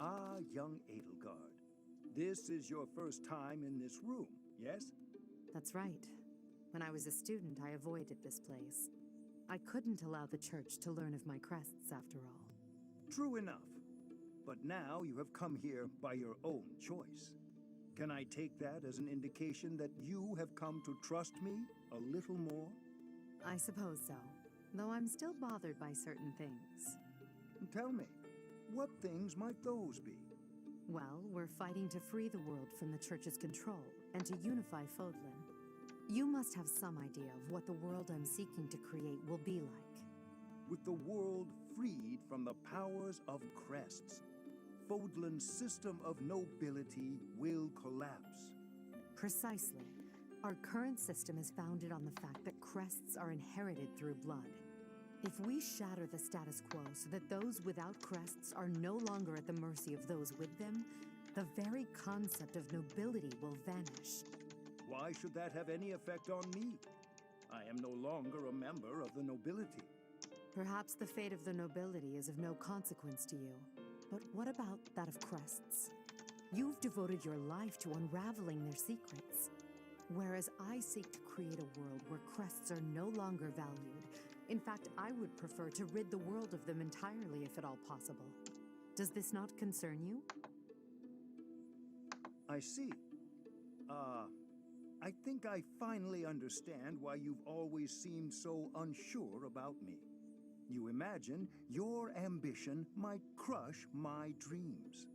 Ah, young Edelgard. This is your first time in this room, yes? That's right. When I was a student, I avoided this place. I couldn't allow the church to learn of my crests, after all. True enough. But now you have come here by your own choice. Can I take that as an indication that you have come to trust me a little more? I suppose so, though I'm still bothered by certain things. Tell me, what things might those be? Well, we're fighting to free the world from the church's control and to unify Fodlan. You must have some idea of what the world I'm seeking to create will be like. With the world freed from the powers of crests, Fodlan's system of nobility will collapse. Precisely. Our current system is founded on the fact that crests are inherited through blood. If we shatter the status quo so that those without crests are no longer at the mercy of those with them, the very concept of nobility will vanish. Why should that have any effect on me? I am no longer a member of the nobility. Perhaps the fate of the nobility is of no consequence to you. But what about that of crests? You've devoted your life to unraveling their secrets. Whereas I seek to create a world where crests are no longer valued. In fact, I would prefer to rid the world of them entirely if at all possible. Does this not concern you? I see. I think I finally understand why you've always seemed so unsure about me. You imagine your ambition might crush my dreams.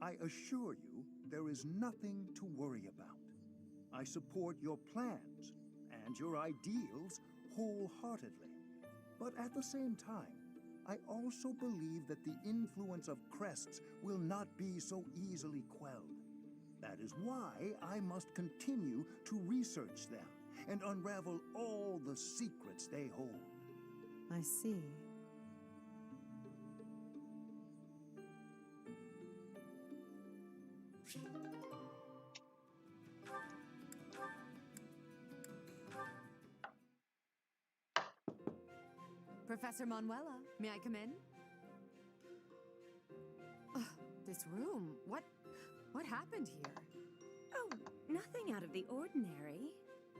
I assure you, there is nothing to worry about. I support your plans and your ideals wholeheartedly. But at the same time, I also believe that the influence of crests will not be so easily quelled. That is why I must continue to research them and unravel all the secrets they hold. I see. Professor Manuela, may I come in? This room, what happened here? Oh, nothing out of the ordinary.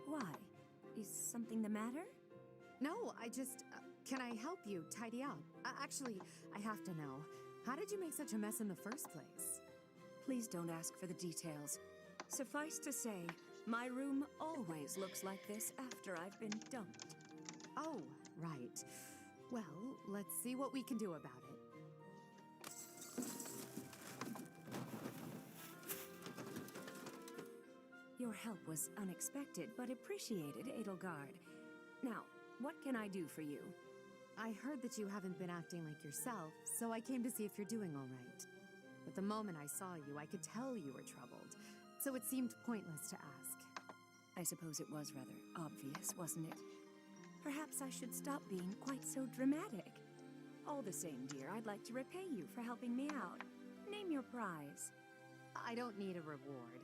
Why? Is something the matter? No, I just... can I help you tidy up? Actually, I have to know. How did you make such a mess in the first place? Please don't ask for the details. Suffice to say, my room always looks like this after I've been dumped. Oh, right. Well, let's see what we can do about it. Your help was unexpected, but appreciated, Edelgard. Now, what can I do for you? I heard that you haven't been acting like yourself, so I came to see if you're doing all right. But the moment I saw you, I could tell you were troubled, so it seemed pointless to ask. I suppose it was rather obvious, wasn't it? Perhaps I should stop being quite so dramatic. All the same, dear, I'd like to repay you for helping me out. Name your prize. I don't need a reward.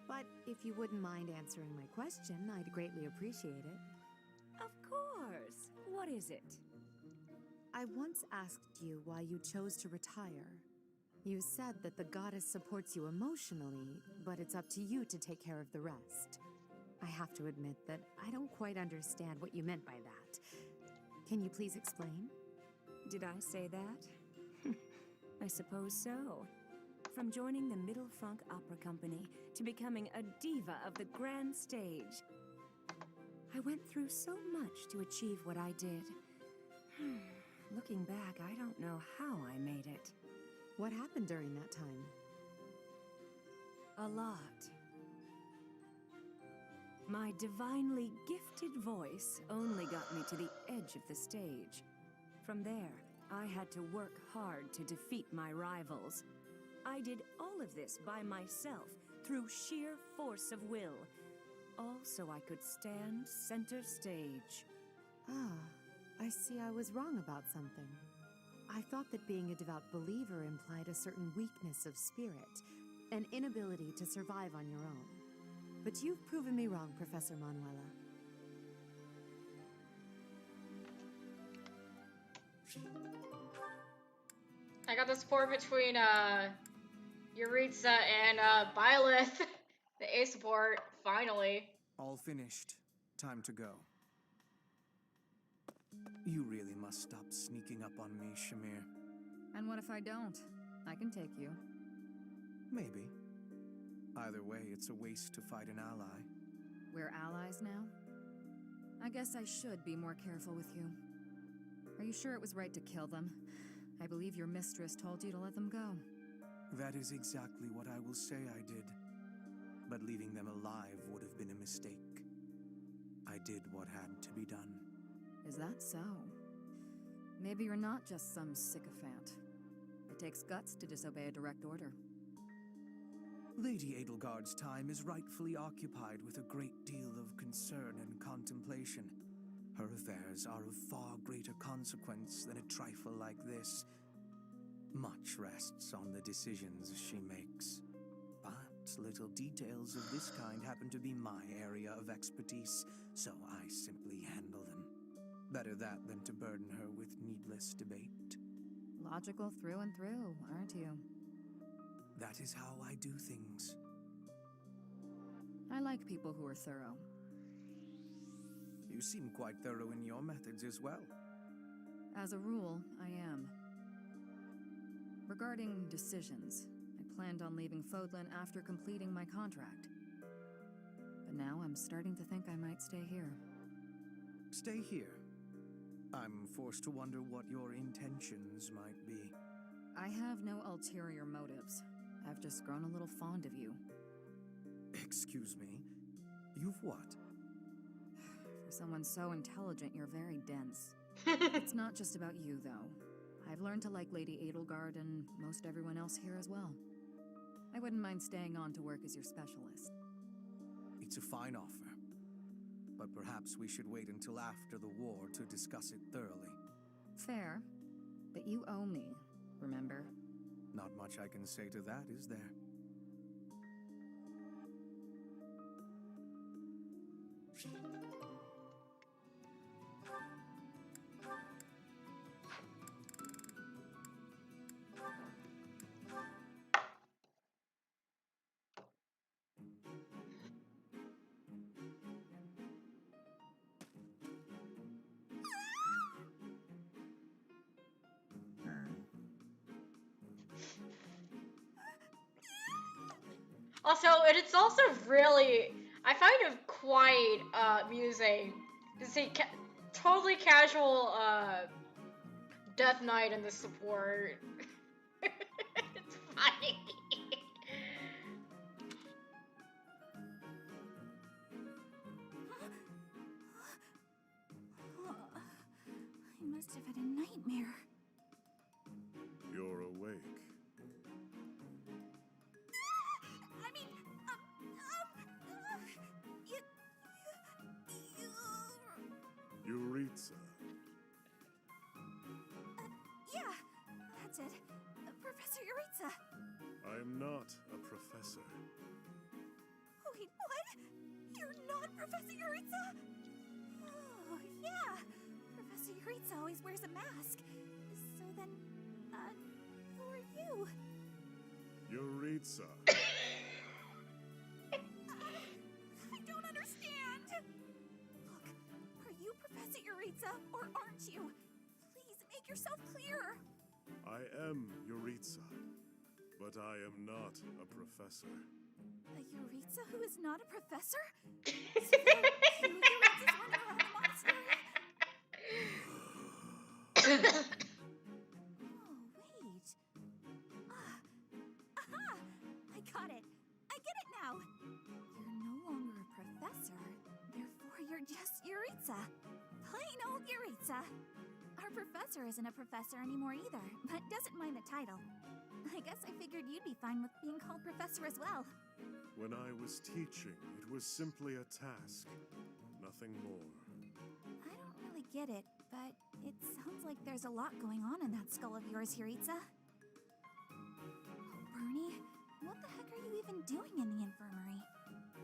But if you wouldn't mind answering my question, I'd greatly appreciate it. Of course. What is it? I once asked you why you chose to retire. You said that the goddess supports you emotionally, but it's up to you to take care of the rest. I have to admit that I don't quite understand what you meant by that. Can you please explain? Did I say that? I suppose so. From joining the Middle Franc Opera Company to becoming a diva of the grand stage. I went through so much to achieve what I did. Looking back, I don't know how I made it. What happened during that time? A lot. My divinely gifted voice only got me to the edge of the stage. From there, I had to work hard to defeat my rivals. I did all of this by myself, through sheer force of will. All so I could stand center stage. Ah, I see I was wrong about something. I thought that being a devout believer implied a certain weakness of spirit, an inability to survive on your own. But you've proven me wrong, Professor Manuela. I got the support between Yuritsa and Byleth. The A support, finally. All finished. Time to go. You really must stop sneaking up on me, Shamir. And what if I don't? I can take you. Maybe. Either way, it's a waste to fight an ally. We're allies now? I guess I should be more careful with you. Are you sure it was right to kill them? I believe your mistress told you to let them go. That is exactly what I will say I did. But leaving them alive would have been a mistake. I did what had to be done. Is that so? Maybe you're not just some sycophant. It takes guts to disobey a direct order. Lady Edelgard's time is rightfully occupied with a great deal of concern and contemplation. Her affairs are of far greater consequence than a trifle like this. Much rests on the decisions she makes. But little details of this kind happen to be my area of expertise, so I simply handle them. Better that than to burden her with needless debate. Logical through and through, aren't you? That is how I do things. I like people who are thorough. You seem quite thorough in your methods as well. As a rule, I am. Regarding decisions, I planned on leaving Fodlan after completing my contract. But now I'm starting to think I might stay here. Stay here. I'm forced to wonder what your intentions might be. I have no ulterior motives. I've just grown a little fond of you. Excuse me? You've what? For someone so intelligent, you're very dense. It's not just about you, though. I've learned to like Lady Edelgard and most everyone else here as well. I wouldn't mind staying on to work as your specialist. It's a fine offer. But perhaps we should wait until after the war to discuss it thoroughly. Fair. But you owe me, remember? Not much I can say to that, is there? Also, and it's also really, I find it quite amusing to see totally casual Death Knight in the support. It's funny. I must have had a nightmare. You're awake. Yuritsa. Yeah, that's it. Professor Yuritsa. I am not a professor. Wait, what? You're not Professor Yuritsa? Oh, yeah. Professor Yuritsa always wears a mask. So then, who are you? Yuritsa. I don't understand. Look, are you Professor Yuritsa or aren't you? Please make yourself clear. I am Yuritsa, but I am not a professor. A Yuritsa who is not a professor? So then, you Yuritsas running around the monastery? Oh, wait. Aha! I got it. I get it now. You're no longer a professor, therefore you're just Yuritsa. Plain old Yuritsa. Our professor isn't a professor anymore either, but doesn't mind the title. I guess I figured you'd be fine with being called professor as well. When I was teaching, it was simply a task, nothing more. I don't really get it, but it sounds like there's a lot going on in that skull of yours, Yuritsa. Oh, Bernie, what the heck are you even doing in the infirmary?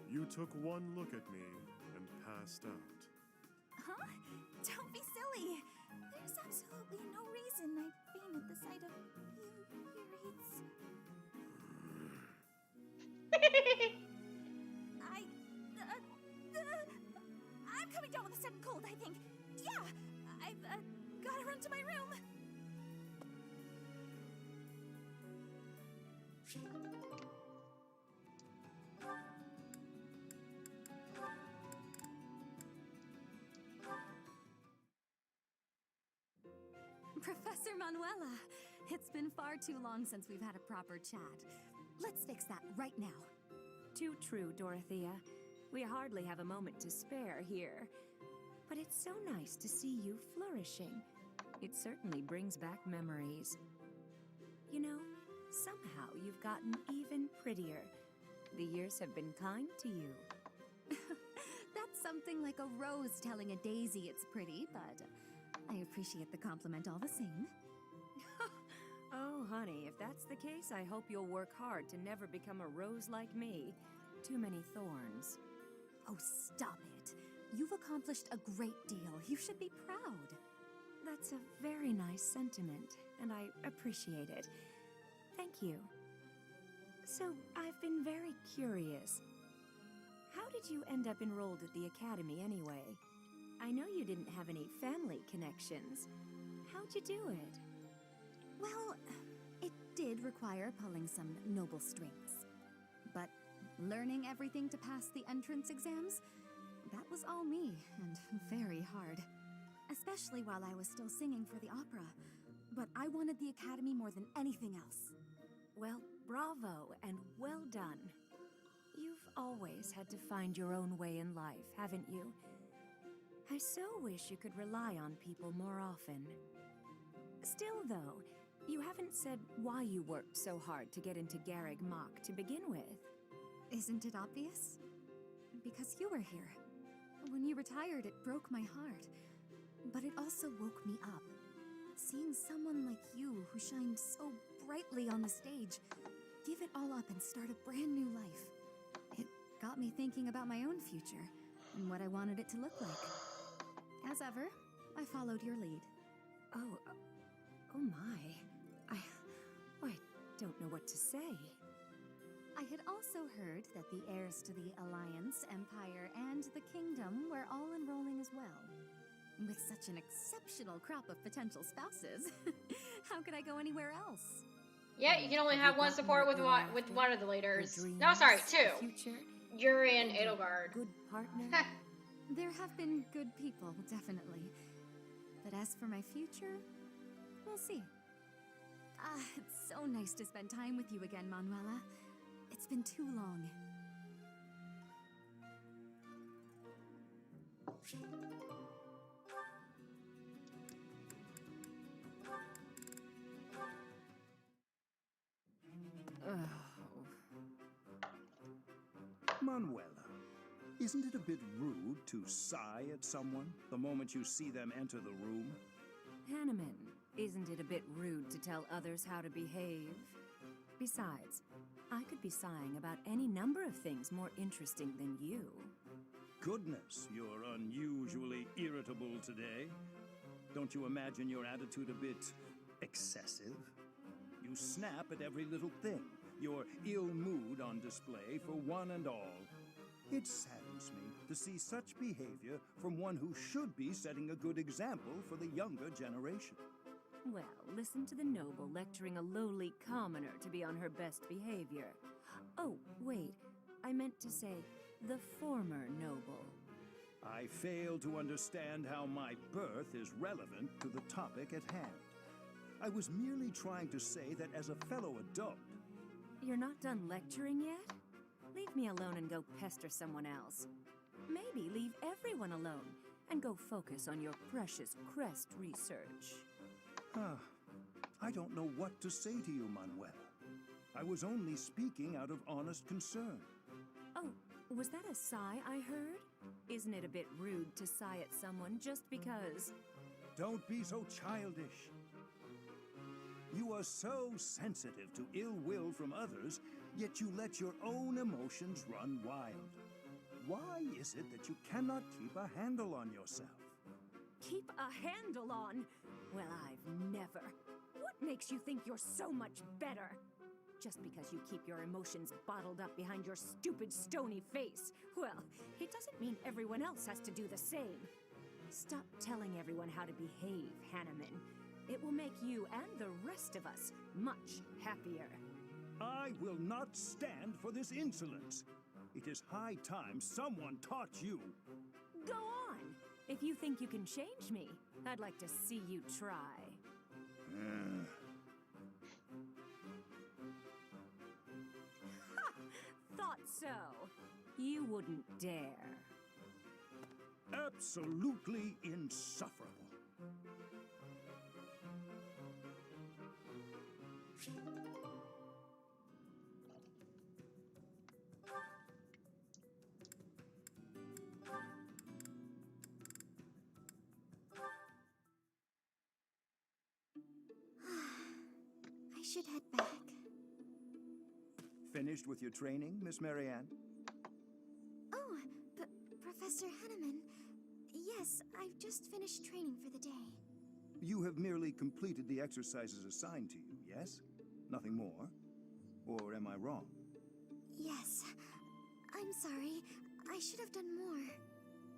You took one look at me and passed out. Huh? Don't be silly. There's absolutely no reason I'd faint at the sight of you I'm coming down with a sudden cold, I think. Yeah, I've gotta run to my room. Professor Manuela, it's been far too long since we've had a proper chat. Let's fix that right now. Too true, Dorothea. We hardly have a moment to spare here. But it's so nice to see you flourishing. It certainly brings back memories. You know, somehow you've gotten even prettier. The years have been kind to you. That's something like a rose telling a daisy it's pretty, but I appreciate the compliment all the same. Oh, honey, if that's the case, I hope you'll work hard to never become a rose like me. Too many thorns. Oh, stop it. You've accomplished a great deal. You should be proud. That's a very nice sentiment, and I appreciate it. Thank you. So, I've been very curious. How did you end up enrolled at the academy anyway? I know you didn't have any family connections. How'd you do it? Well, it did require pulling some noble strings. But learning everything to pass the entrance exams, that was all me, and very hard. Especially while I was still singing for the opera. But I wanted the academy more than anything else. Well, bravo, and well done. You've always had to find your own way in life, haven't you? I so wish you could rely on people more often. Still, though, you haven't said why you worked so hard to get into Garreg Mach to begin with. Isn't it obvious? Because you were here. When you retired, it broke my heart. But it also woke me up. Seeing someone like you, who shined so brightly on the stage, give it all up and start a brand new life. It got me thinking about my own future, and what I wanted it to look like. As ever, I followed your lead. Oh my. I don't know what to say. I had also heard that the heirs to the Alliance, Empire, and the Kingdom were all enrolling as well. With such an exceptional crop of potential spouses, how could I go anywhere else? Yeah, you can only have one support with one of the leaders. Dreams, No, sorry, two. Future, Yuri and Edelgard. good partner. There have been good people, definitely. But as for my future, we'll see. Ah, it's so nice to spend time with you again, Manuela. It's been too long. Manuela, isn't it a bit rude to sigh at someone the moment you see them enter the room? Hanneman, isn't it a bit rude to tell others how to behave? Besides, I could be sighing about any number of things more interesting than you. Goodness, you're unusually irritable today. Don't you imagine your attitude a bit excessive? You snap at every little thing, your ill mood on display for one and all. It saddens me to see such behavior from one who should be setting a good example for the younger generation. Well, listen to the noble lecturing a lowly commoner to be on her best behavior. Oh, wait, I meant to say the former noble. I fail to understand how my birth is relevant to the topic at hand. I was merely trying to say that as a fellow adult... You're not done lecturing yet? Leave me alone and go pester someone else. Maybe leave everyone alone and go focus on your precious crest research. I don't know what to say to you, Manuela. I was only speaking out of honest concern. Oh, was that a sigh I heard? Isn't it a bit rude to sigh at someone just because... Don't be so childish. You are so sensitive to ill will from others, yet you let your own emotions run wild. Why is it that you cannot keep a handle on yourself? Keep a handle on? Well, I've never. What makes you think you're so much better? Just because you keep your emotions bottled up behind your stupid stony face, well, it doesn't mean everyone else has to do the same. Stop telling everyone how to behave, Hanneman. It will make you and the rest of us much happier. I will not stand for this insolence. It is high time someone taught you. Go on! If you think you can change me, I'd like to see you try. Ha! Thought so. You wouldn't dare. Absolutely insufferable. I should head back. Finished with your training, Miss Marianne? Oh, Professor Hanneman. Yes, I've just finished training for the day. You have merely completed the exercises assigned to you, yes? Nothing more? Or am I wrong? Yes. I'm sorry. I should have done more.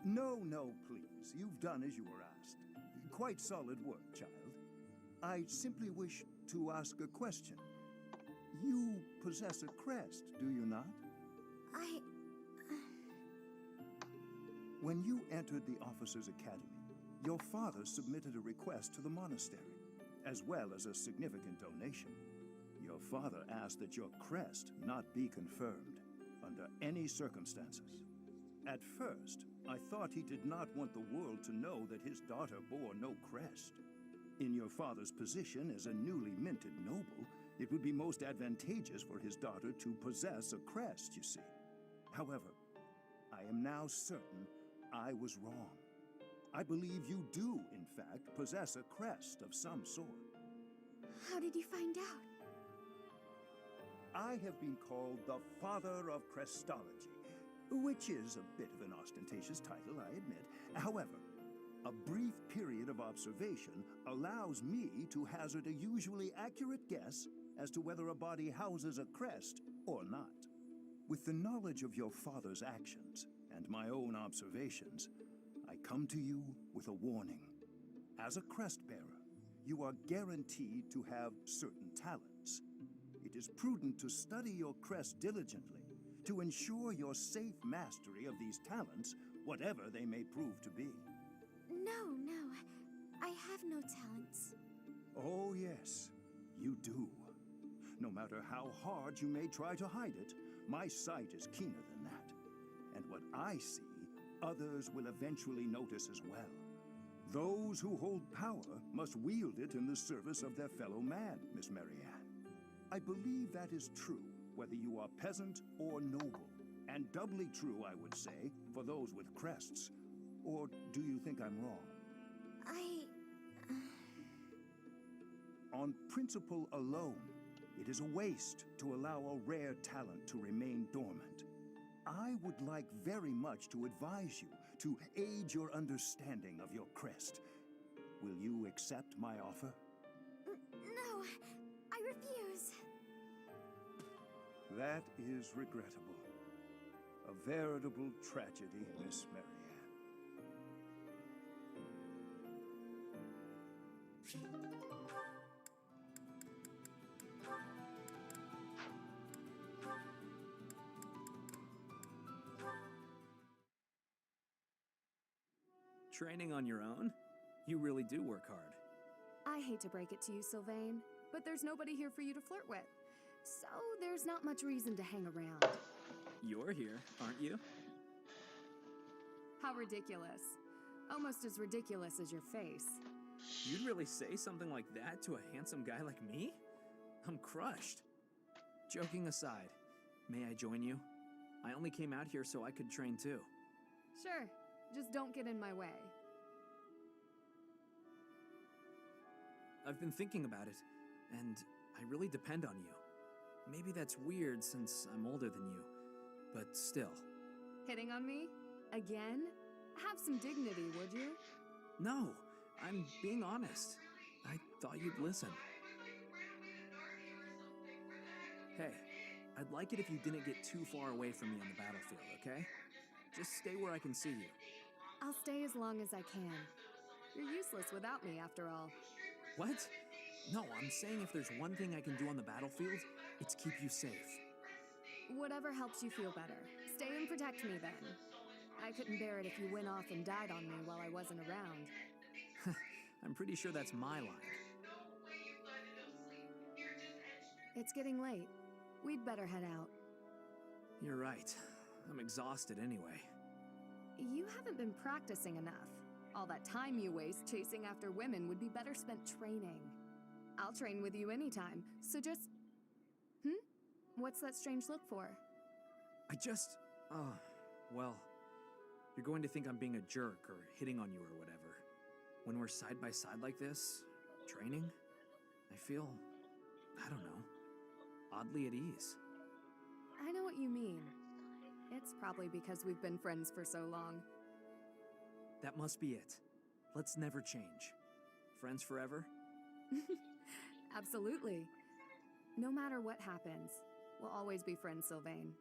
No, please. You've done as you were asked. Quite solid work, child. I simply wish to ask a question. You possess a crest, do you not? When you entered the Officers' Academy, your father submitted a request to the monastery, as well as a significant donation. Your father asked that your crest not be confirmed under any circumstances. At first, I thought he did not want the world to know that his daughter bore no crest. In your father's position as a newly minted noble, it would be most advantageous for his daughter to possess a crest, you see. However, I am now certain I was wrong. I believe you do, in fact, possess a crest of some sort. How did you find out? I have been called the Father of Crestology, which is a bit of an ostentatious title, I admit. However, a brief period of observation allows me to hazard a usually accurate guess as to whether a body houses a crest or not. With the knowledge of your father's actions and my own observations, I come to you with a warning. As a crest bearer, you are guaranteed to have certain talents. It is prudent to study your crest diligently to ensure your safe mastery of these talents, whatever they may prove to be. No. I have no talents. Oh, yes, you do. No matter how hard you may try to hide it, my sight is keener than that. And what I see, others will eventually notice as well. Those who hold power must wield it in the service of their fellow man, Miss Marianne. I believe that is true, whether you are peasant or noble. And doubly true, I would say, for those with crests. Or do you think I'm wrong? On principle alone, it is a waste to allow a rare talent to remain dormant. I would like very much to advise you to aid your understanding of your crest. Will you accept my offer? No, I refuse. That is regrettable. A veritable tragedy, Miss Marianne. Training on your own? You really do work hard. I hate to break it to you, Sylvain, but there's nobody here for you to flirt with. So there's not much reason to hang around. You're here, aren't you? How ridiculous. Almost as ridiculous as your face. You'd really say something like that to a handsome guy like me? I'm crushed. Joking aside, may I join you? I only came out here so I could train too. Sure, just don't get in my way. I've been thinking about it, and I really depend on you. Maybe that's weird since I'm older than you, but still. Hitting on me? Again? Have some dignity, would you? No, I'm being honest. I thought you'd listen. Hey, I'd like it if you didn't get too far away from me on the battlefield, okay? Just stay where I can see you. I'll stay as long as I can. You're useless without me, after all. What? No, I'm saying if there's one thing I can do on the battlefield, it's keep you safe. Whatever helps you feel better. Stay and protect me then. I couldn't bear it if you went off and died on me while I wasn't around. I'm pretty sure that's my line. It's getting late. We'd better head out. You're right. I'm exhausted anyway. You haven't been practicing enough. All that time you waste chasing after women would be better spent training. I'll train with you anytime, so just... What's that strange look for? Well, you're going to think I'm being a jerk or hitting on you or whatever. When we're side by side like this, training, I feel, I don't know, oddly at ease. I know what you mean. It's probably because we've been friends for so long. That must be it. Let's never change. Friends forever? Absolutely. No matter what happens, we'll always be friends, Sylvain.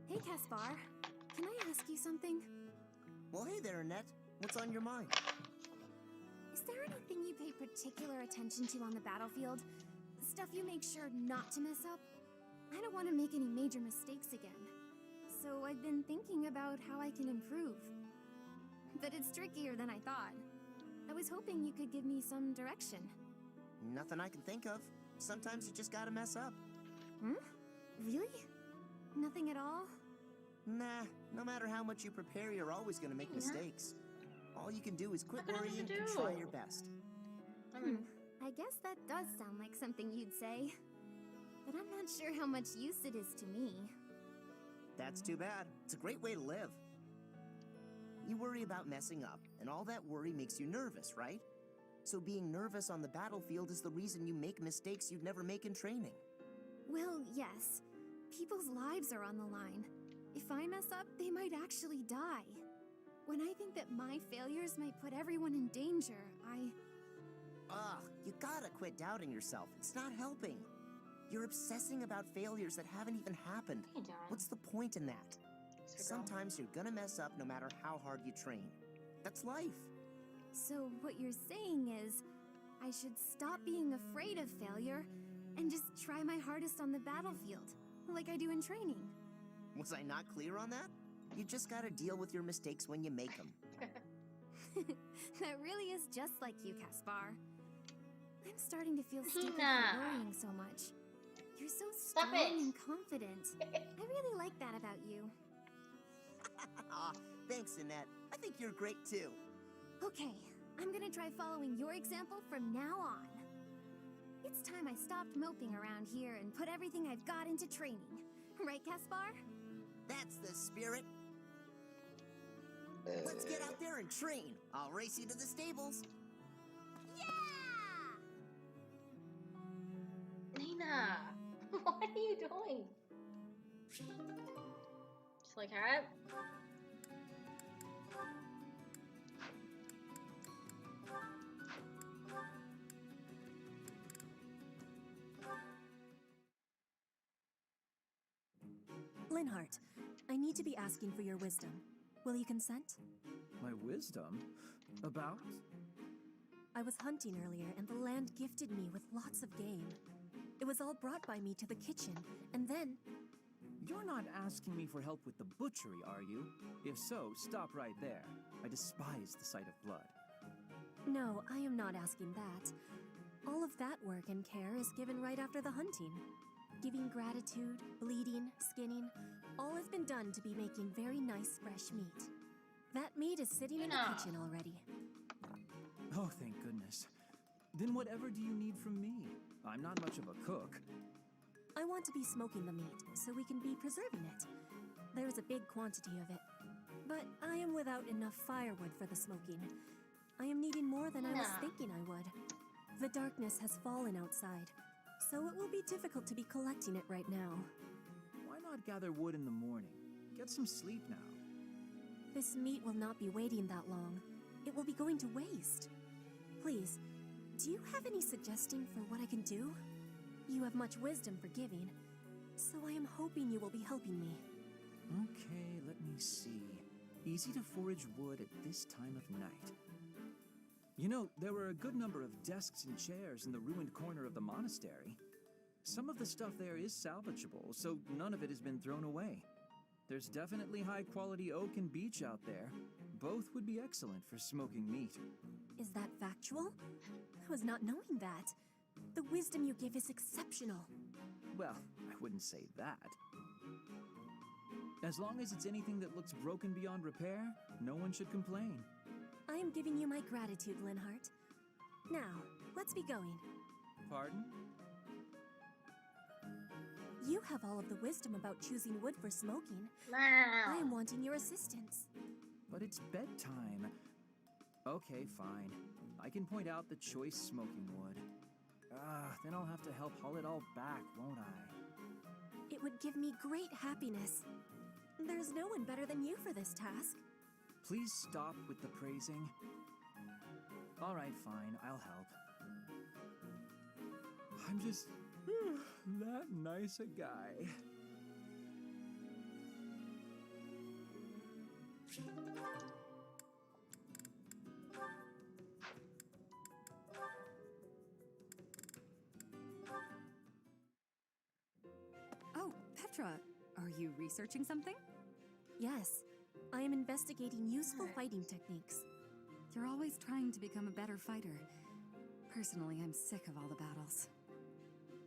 Hey, Caspar. Can I ask you something? Well, hey there, Annette. What's on your mind? Is there anything you pay particular attention to on the battlefield? Stuff you make sure not to mess up? I don't want to make any major mistakes again. So I've been thinking about how I can improve. But it's trickier than I thought. I was hoping you could give me some direction. Nothing I can think of. Sometimes you just gotta mess up. Really? Nothing at all? Nah, no matter how much you prepare, you're always gonna make mistakes. All you can do is quit Nothing else worrying to and do. try your best. I guess that does sound like something you'd say. But I'm not sure how much use it is to me. That's too bad. It's a great way to live. You worry about messing up, and all that worry makes you nervous, right? So being nervous on the battlefield is the reason you make mistakes you'd never make in training. Well, yes. People's lives are on the line. If I mess up, they might actually die. When I think that my failures might put everyone in danger, You gotta quit doubting yourself. It's not helping. You're obsessing about failures that haven't even happened. Hey, John. What's the point in that? Sometimes you're gonna mess up no matter how hard you train. That's life. So what you're saying is, I should stop being afraid of failure and just try my hardest on the battlefield, like I do in training. Was I not clear on that? You just gotta deal with your mistakes when you make them. That really is just like you, Caspar. I'm starting to feel stupid for Tina. worrying so much. You're so Stop strong it. and confident. I really like that about you. Aw, thanks, Annette. I think you're great too. Okay, I'm gonna try following your example from now on. It's time I stopped moping around here and put everything I've got into training. Right, Caspar? That's the spirit. Let's get out there and train. I'll race you to the stables. Yeah! Nina, what are you doing? Just like that? Linhart, I need to be asking for your wisdom. Will you consent? My wisdom? About? I was hunting earlier, and the land gifted me with lots of game. It was all brought by me to the kitchen, and then... You're not asking me for help with the butchery, are you? If so, stop right there. I despise the sight of blood. No, I am not asking that. All of that work and care is given right after the hunting. Giving gratitude, bleeding, skinning, all has been done to be making very nice fresh meat. That meat is sitting in the kitchen already. Oh, thank goodness. Then whatever do you need from me? I'm not much of a cook. I want to be smoking the meat, so we can be preserving it. There's a big quantity of it. But I am without enough firewood for the smoking. I am needing more than I was thinking I would. The darkness has fallen outside, so it will be difficult to be collecting it right now. Why not gather wood in the morning? Get some sleep now. This meat will not be waiting that long. It will be going to waste. Please, do you have any suggestion for what I can do? You have much wisdom for giving, so I am hoping you will be helping me. Okay, let me see. Easy to forage wood at this time of night. You know, there were a good number of desks and chairs in the ruined corner of the monastery. Some of the stuff there is salvageable, so none of it has been thrown away. There's definitely high-quality oak and beech out there. Both would be excellent for smoking meat. Is that factual? I was not knowing that. The wisdom you give is exceptional. Well, I wouldn't say that. As long as it's anything that looks broken beyond repair, no one should complain. I am giving you my gratitude, Linhart. Now, let's be going. Pardon? You have all of the wisdom about choosing wood for smoking. I am wanting your assistance. But it's bedtime. Okay, fine. I can point out the choice smoking wood. Then I'll have to help haul it all back, won't I? It would give me great happiness. There's no one better than you for this task. Please stop with the praising. All right, fine, I'll help. I'm just that nice a guy. Oh, Petra, are you researching something? Yes, I am investigating useful fighting techniques. You're always trying to become a better fighter. Personally, I'm sick of all the battles.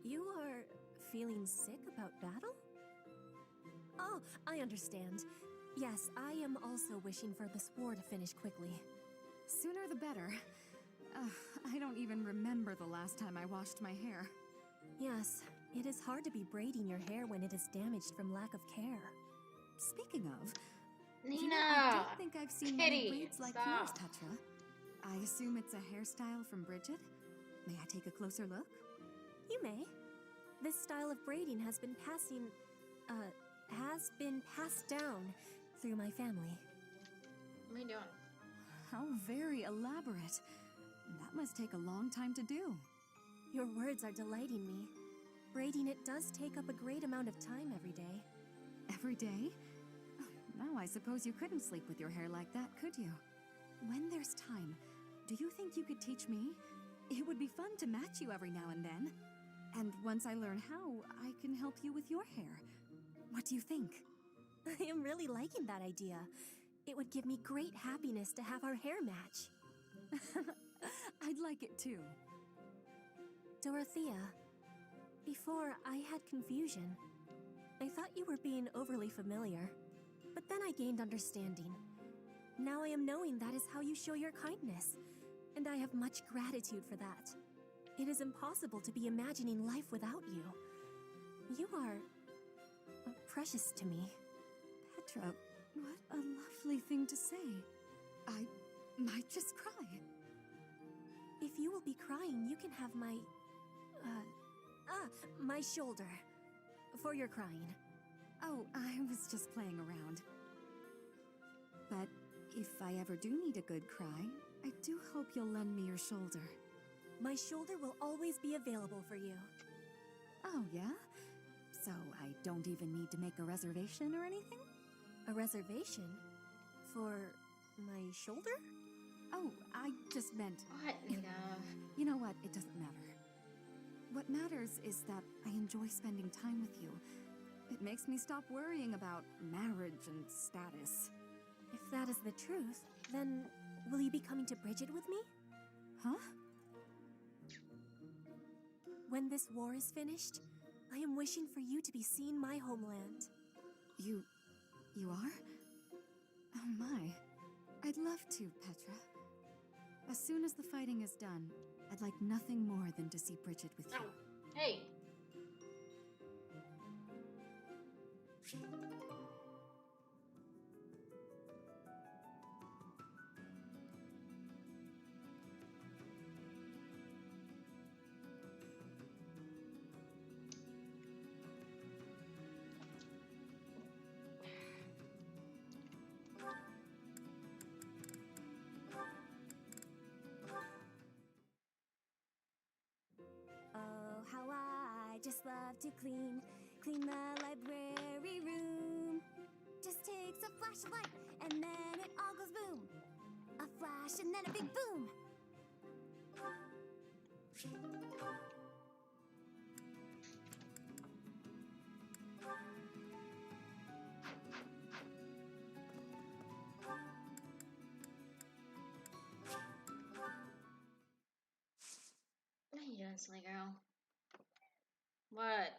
You are feeling sick about battle? Oh, I understand. Yes, I am also wishing for this war to finish quickly. Sooner the better. I don't even remember the last time I washed my hair. Yes, it is hard to be braiding your hair when it is damaged from lack of care. Speaking of, Nina, I don't think I've seen many Kitty, braids like stop. yours, Petra. I assume it's a hairstyle from Bridget? May I take a closer look? You may. This style of braiding has been passed down through my family. What are you doing? How very elaborate. That must take a long time to do. Your words are delighting me. Braiding it does take up a great amount of time every day. Every day? Now I suppose you couldn't sleep with your hair like that, could you? When there's time, do you think you could teach me? It would be fun to match you every now and then. And once I learn how, I can help you with your hair. What do you think? I am really liking that idea. It would give me great happiness to have our hair match. I'd like it too. Dorothea, before I had confusion. I thought you were being overly familiar, but then I gained understanding. Now I am knowing that is how you show your kindness, and I have much gratitude for that. It is impossible to be imagining life without you. You are precious to me. Petra, what a lovely thing to say. I might just cry. If you will be crying, you can have my shoulder. For your crying. Oh, I was just playing around. But if I ever do need a good cry, I do hope you'll lend me your shoulder. My shoulder will always be available for you. Oh, yeah? So I don't even need to make a reservation or anything? A reservation? For my shoulder? Oh, I just meant... What, Nina? You know what? It doesn't matter. What matters is that I enjoy spending time with you. It makes me stop worrying about marriage and status. If that is the truth, then will you be coming to Bridget with me? Huh? When this war is finished, I am wishing for you to be seeing my homeland. You are? Oh my. I'd love to, Petra. As soon as the fighting is done, I'd like nothing more than to see Bridget with you. Oh, hey. Oh, how I just love to clean the library room. Just takes a flash of light, and then it all goes boom. A flash, and then a big boom. Yes, Lego. What?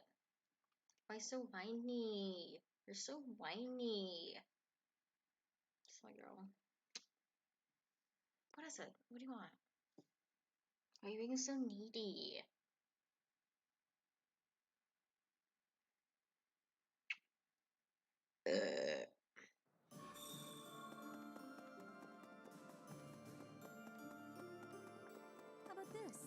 Why so whiny? You're so whiny. Lego. What is it? What do you want? Why are you being so needy? How about this?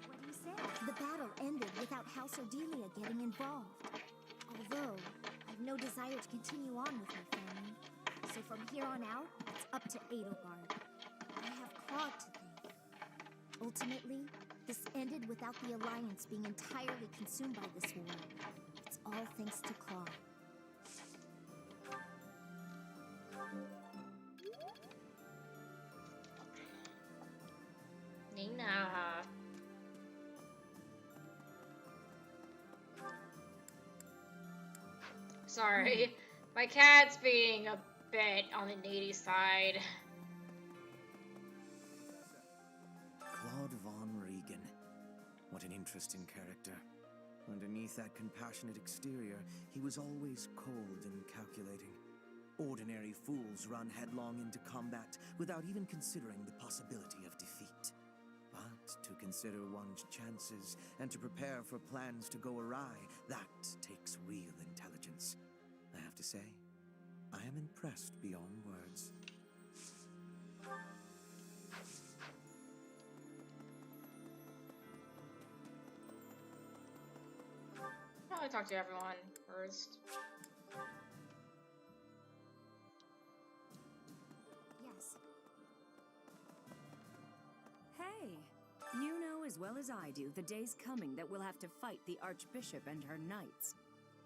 What do you say? The battle ended without House Ardelia getting involved. Although, I've no desire to continue on with my family. So from here on out, it's up to Edelgard. I have Claude to thank. Ultimately, this ended without the Alliance being entirely consumed by this war. It's all thanks to Claude. Nina. Sorry. My cat's being a bit on the needy side. Claude von Regan. What an interesting character. Underneath that compassionate exterior, he was always cold and calculating. Ordinary fools run headlong into combat without even considering the possibility of defeat. But to consider one's chances and to prepare for plans to go awry, that takes real intelligence. I have to say, I am impressed beyond words. Probably talk to everyone first. Yes. Hey, you know as well as I do the day's coming that we'll have to fight the Archbishop and her knights.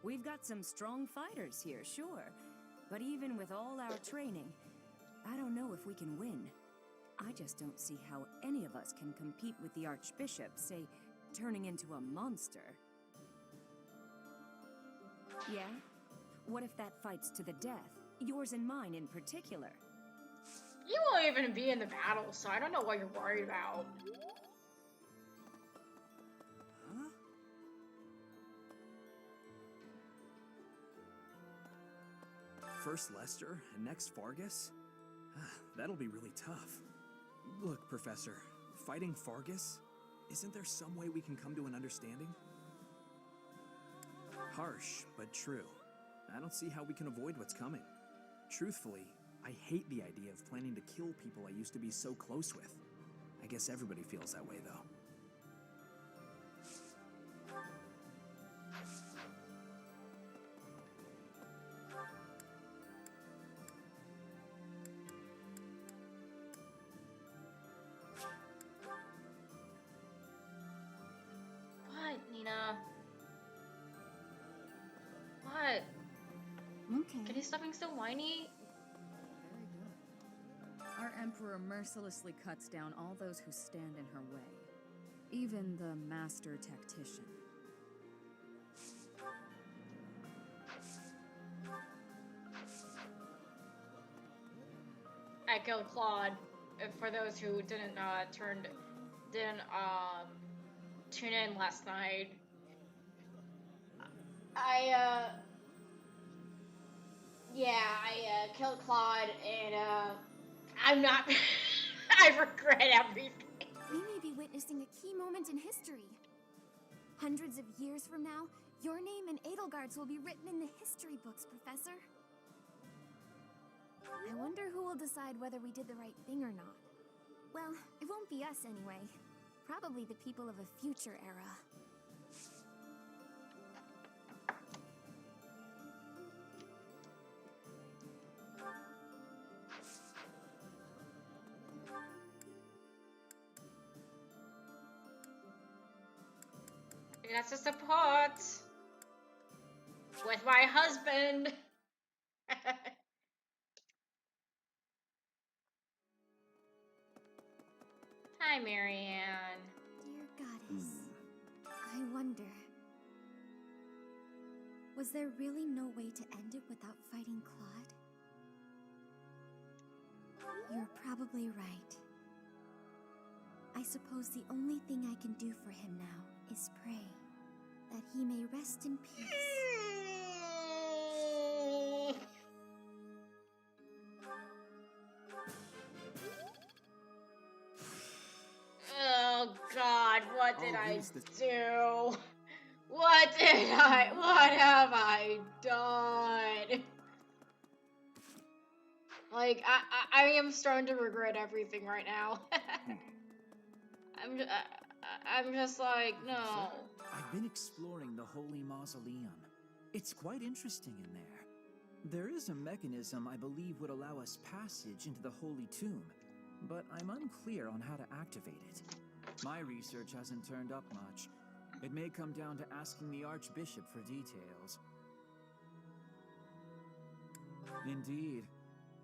We've got some strong fighters here, sure, but even with all our training, I don't know if we can win. I just don't see how any of us can compete with the Archbishop, say, turning into a monster. Yeah? What if that fight's to the death? Yours and mine in particular. You won't even be in the battle, so I don't know what you're worried about. Huh? First Lester and next Fargus? That'll be really tough. Look, Professor, fighting Fargus? Isn't there some way we can come to an understanding? Harsh, but true. I don't see how we can avoid what's coming. Truthfully, I hate the idea of planning to kill people I used to be so close with. I guess everybody feels that way, though. What, Nina? What? Okay. Can you stop being so whiny? Very good. Our Emperor mercilessly cuts down all those who stand in her way. Even the Master Tactician. I killed Claude. For those who didn't tune in last night, I killed Claude, and I'm not. I regret everything. We may be witnessing a key moment in history. Hundreds of years from now, your name and Edelgard's will be written in the history books, Professor. I wonder who will decide whether we did the right thing or not. Well, it won't be us anyway. Probably the people of a future era. That's a support with my husband. Hi, Marianne. Dear Goddess, I wonder... was there really no way to end it without fighting Claude? You're probably right. I suppose the only thing I can do for him now is pray that he may rest in peace. Oh God, what did I do? What have I done? Like, I am starting to regret everything right now. I'm just like, no. I've been exploring the Holy Mausoleum. It's quite interesting in there. There is a mechanism I believe would allow us passage into the Holy Tomb, but I'm unclear on how to activate it. My research hasn't turned up much. It may come down to asking the Archbishop for details. Indeed.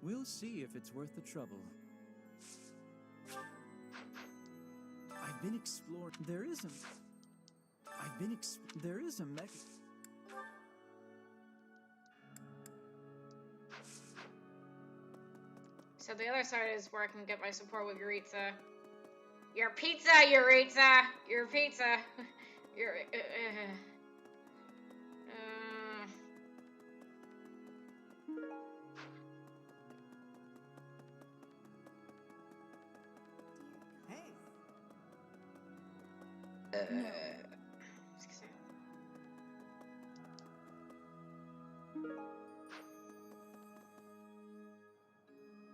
We'll see if it's worth the trouble. I've been exploring... There is a mech... So the other side is where I can get my support with Yuritsa. Your pizza, Yuritsa! Your pizza! Your... No. Excuse me.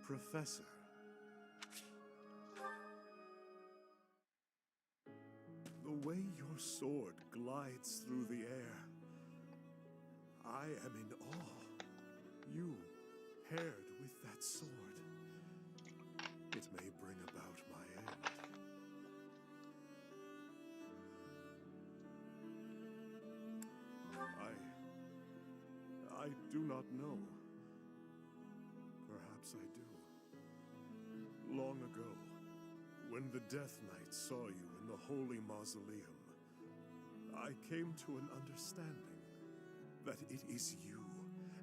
Professor. The way your sword glides through the air, I am in awe. You, paired with that sword, it may bring about my end. I do not know. Perhaps I do. Long ago, when the Death Knight saw you in the Holy Mausoleum, I came to an understanding that it is you,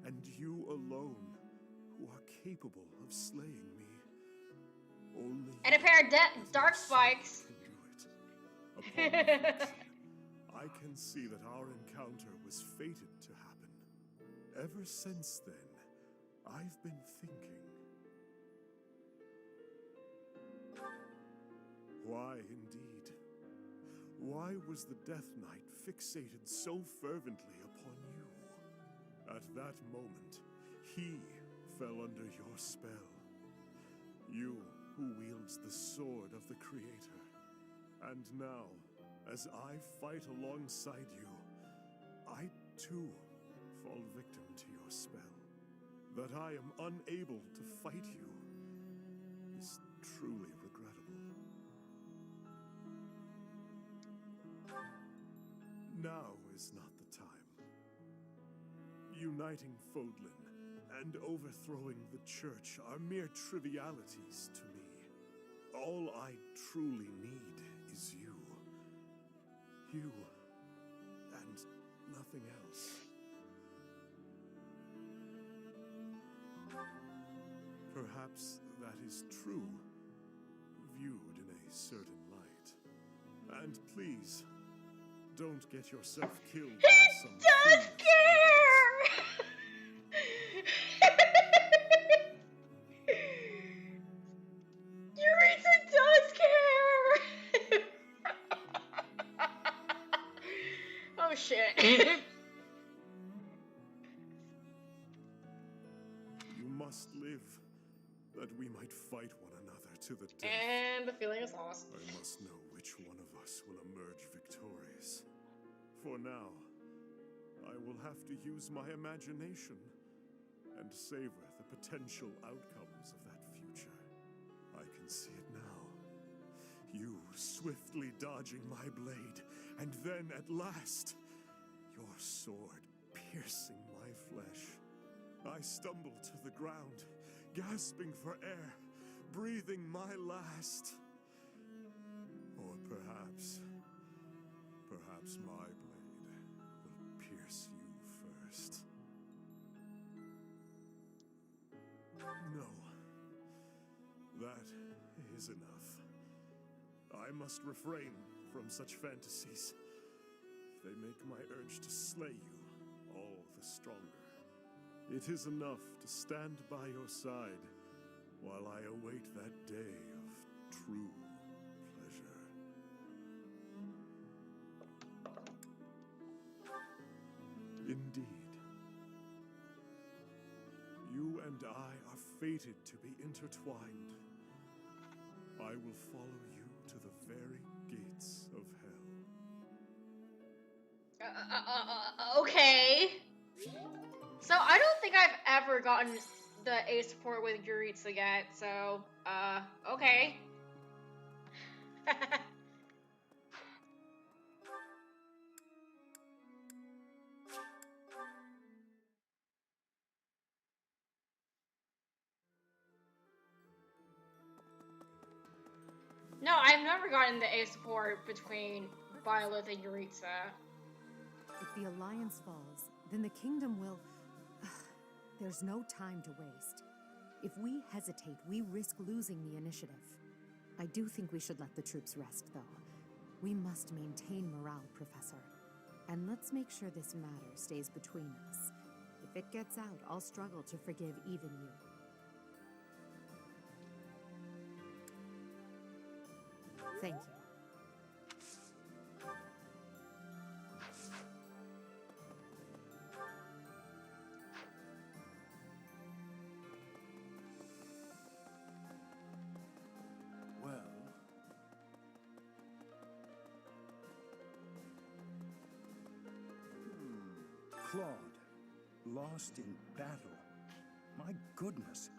and you alone, who are capable of slaying me. Only and a pair of dark spikes. can do it. Upon reflection, I can see that our encounter was fated to happen. Ever since then, I've been thinking. Why, indeed? Why was the Death Knight fixated so fervently upon you? At that moment, he fell under your spell. You, who wields the sword of the Creator. And now, as I fight alongside you, I too fall victim to your spell. That I am unable to fight you is truly regrettable. Now is not the time. Uniting Fodlan and overthrowing the church are mere trivialities to me. All I truly need is you. You and nothing else. Perhaps that is true, viewed in a certain light. And please, don't get yourself killed by some Does foolish care! Yuritsa does care! Oh shit. You must live, that we might fight one another to the death. And the feeling is lost. I must know which one of us will emerge victorious. For now, I will have to use my imagination and savor the potential outcomes of that future. I can see it now. You swiftly dodging my blade, and then at last, your sword piercing my flesh. I stumble to the ground, gasping for air, breathing my last. Or perhaps my blade will pierce you first. No, that is enough. I must refrain from such fantasies. They make my urge to slay you all the stronger. It is enough to stand by your side while I await that day of true pleasure. Indeed. You and I are fated to be intertwined. I will follow you to the very gates of hell. Okay. So I don't think I've ever gotten the A support with Yuritsa yet, so, okay. No, I've never gotten the A support between Violet and Yuritsa. If the Alliance falls, then the kingdom will... There's no time to waste. If we hesitate, we risk losing the initiative. I do think we should let the troops rest, though. We must maintain morale, Professor. And let's make sure this matter stays between us. If it gets out, I'll struggle to forgive even you. Thank you. Claude, lost in battle. My goodness.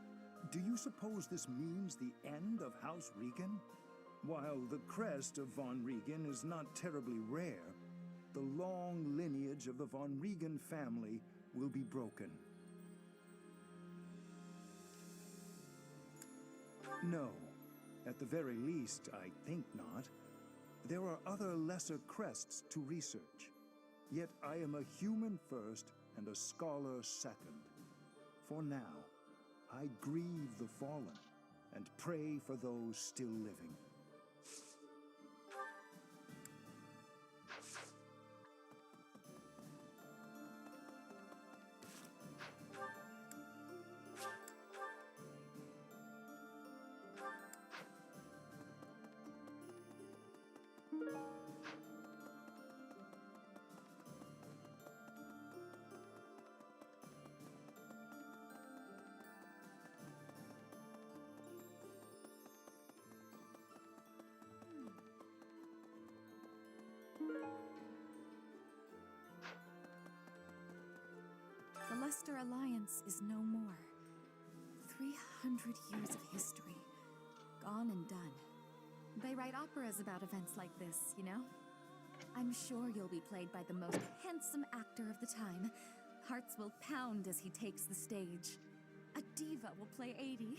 Do you suppose this means the end of House Regan? While the crest of von Regan is not terribly rare, the long lineage of the von Regan family will be broken. No. At the very least, I think not. There are other lesser crests to research. Yet I am a human first and a scholar second. For now, I grieve the fallen and pray for those still living. Master Alliance is no more. 300 years of history, gone and done. They write operas about events like this, you know? I'm sure you'll be played by the most handsome actor of the time. Hearts will pound as he takes the stage. A diva will play 80.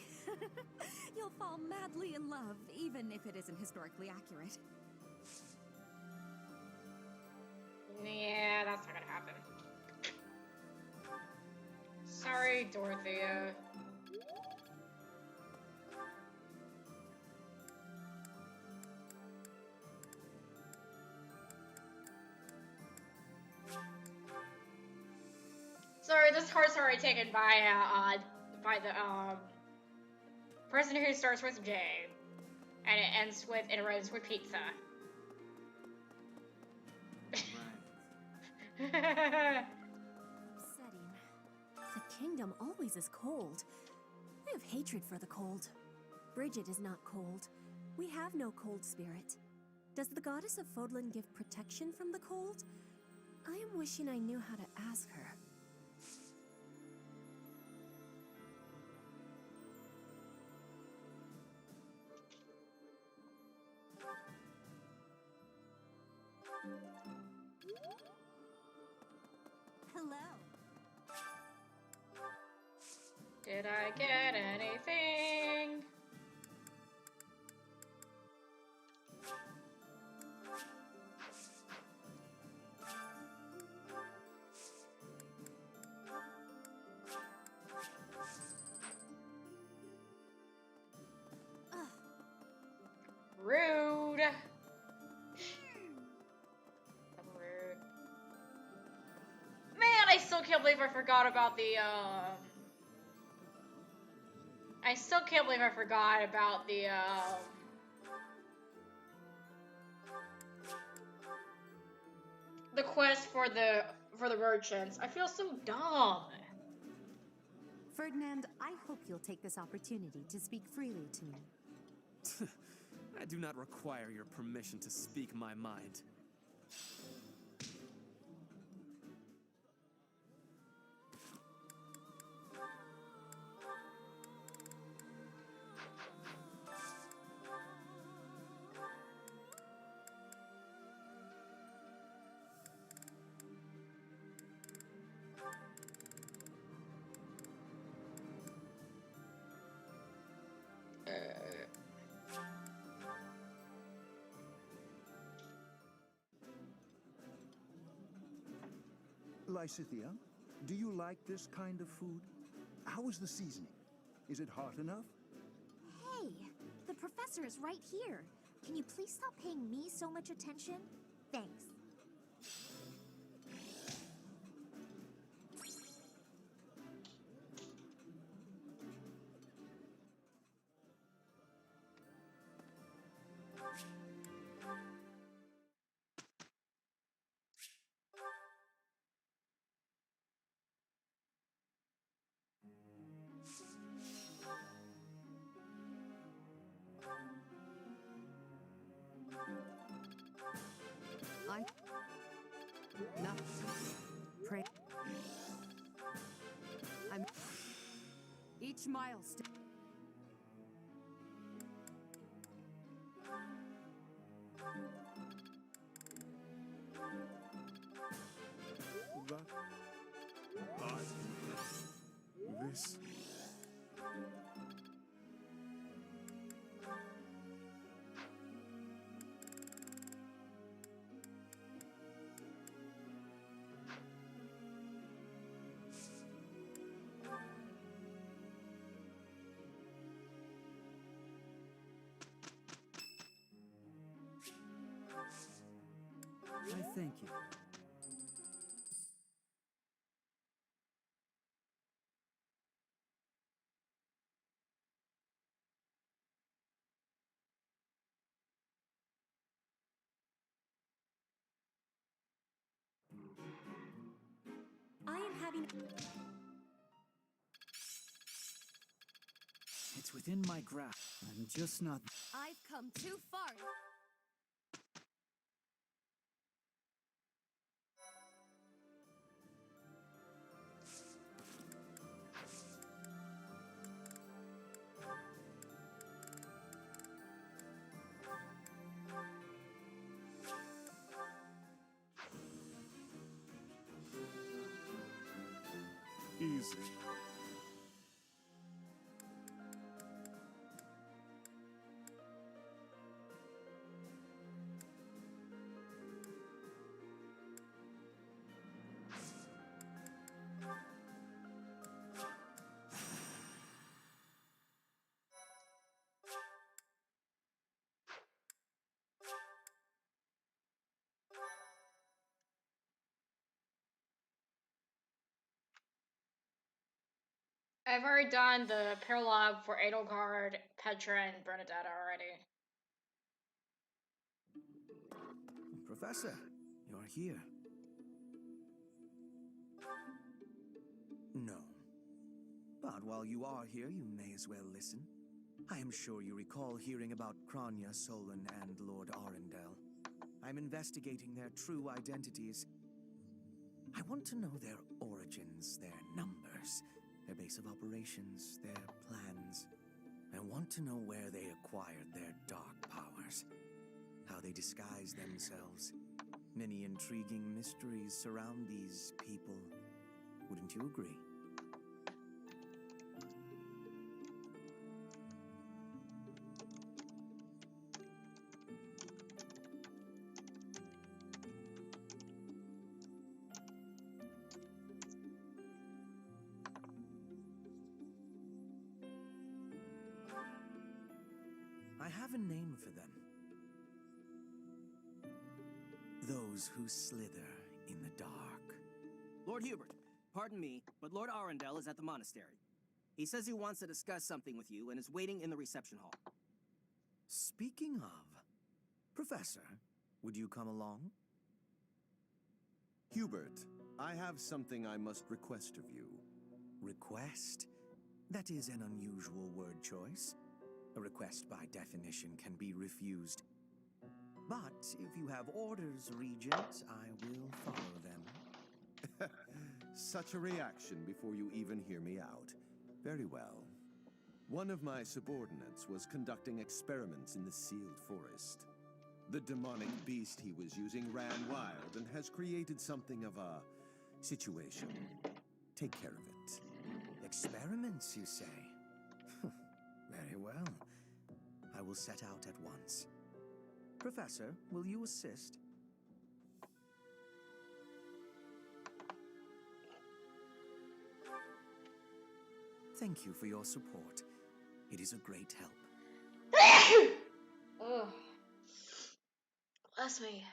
You'll fall madly in love, even if it isn't historically accurate. Yeah, that's not gonna happen. Sorry, Dorothea. Sorry, this card's already taken by the person who starts with J, and it ends with pizza. Upsetting. The kingdom always is cold. I have hatred for the cold. Bridget is not cold. We have no cold spirit. Does the goddess of Fodlan give protection from the cold? I am wishing I knew how to ask her. Hello. Did I get anything? Rude. Rude. Man, I still can't believe I forgot about the, I still can't believe I forgot about the quest for the merchants. I feel so dumb. Ferdinand, I hope you'll take this opportunity to speak freely to me. I do not require your permission to speak my mind. Lysithea, do you like this kind of food? How is the seasoning? Is it hot enough? Hey, the professor is right here. Can you please stop paying me so much attention? Thanks. Pray. I'm each milestone. This. I thank you. I am having... It's within my grasp. I'm just not... I've come too far. Easy. I've already done the paralogue for Edelgard, Petra, and Bernadette already. Professor, you're here. No. But while you are here, you may as well listen. I am sure you recall hearing about Kranya, Solon, and Lord Arundel. I'm investigating their true identities. I want to know their origins, their numbers, their base of operations, their plans. I want to know where they acquired their dark powers, how they disguise themselves. Many intriguing mysteries surround these people. Wouldn't you agree? I have a name for them. Those who slither in the dark. Lord Hubert, pardon me, but Lord Arundel is at the monastery. He says he wants to discuss something with you and is waiting in the reception hall. Speaking of, Professor, would you come along? Hubert, I have something I must request of you. Request? That is an unusual word choice. A request by definition can be refused. But if you have orders, Regent, I will follow them. Such a reaction before you even hear me out. Very well. One of my subordinates was conducting experiments in the sealed forest. The demonic beast he was using ran wild and has created something of a situation. Take care of it. Experiments, you say? Very well. I will set out at once. Professor, will you assist? Thank you for your support. It is a great help. Ugh. Bless me.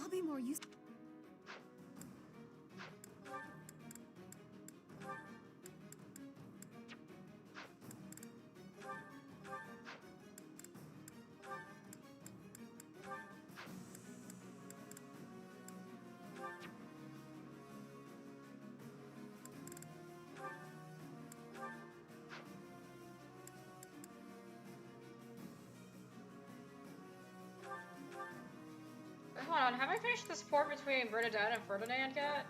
I'll be more used. Wait, hold on, have I finished the sport between Bernadette and Ferdinand yet?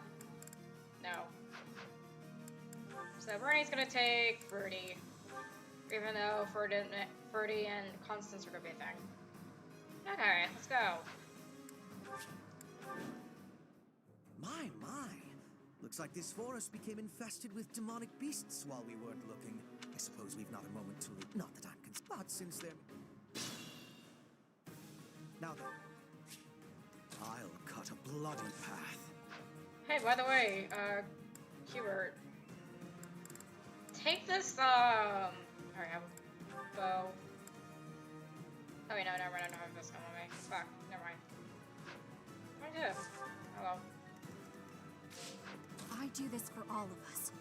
No. So Bernie's gonna take Birdie. Even though Birdie and Constance are gonna be a thing. Okay, let's go. My. Looks like this forest became infested with demonic beasts while we weren't looking. I suppose we've not a moment to leave. Not that I'm concerned, but since they're... Now then, I'll cut a bloody path. Hey, by the way, Hubert. Take this, alright, bow. Oh wait, no, never mind. I don't have this gun on me. Fuck, never mind. What do I do? Oh well. I do this for all of us.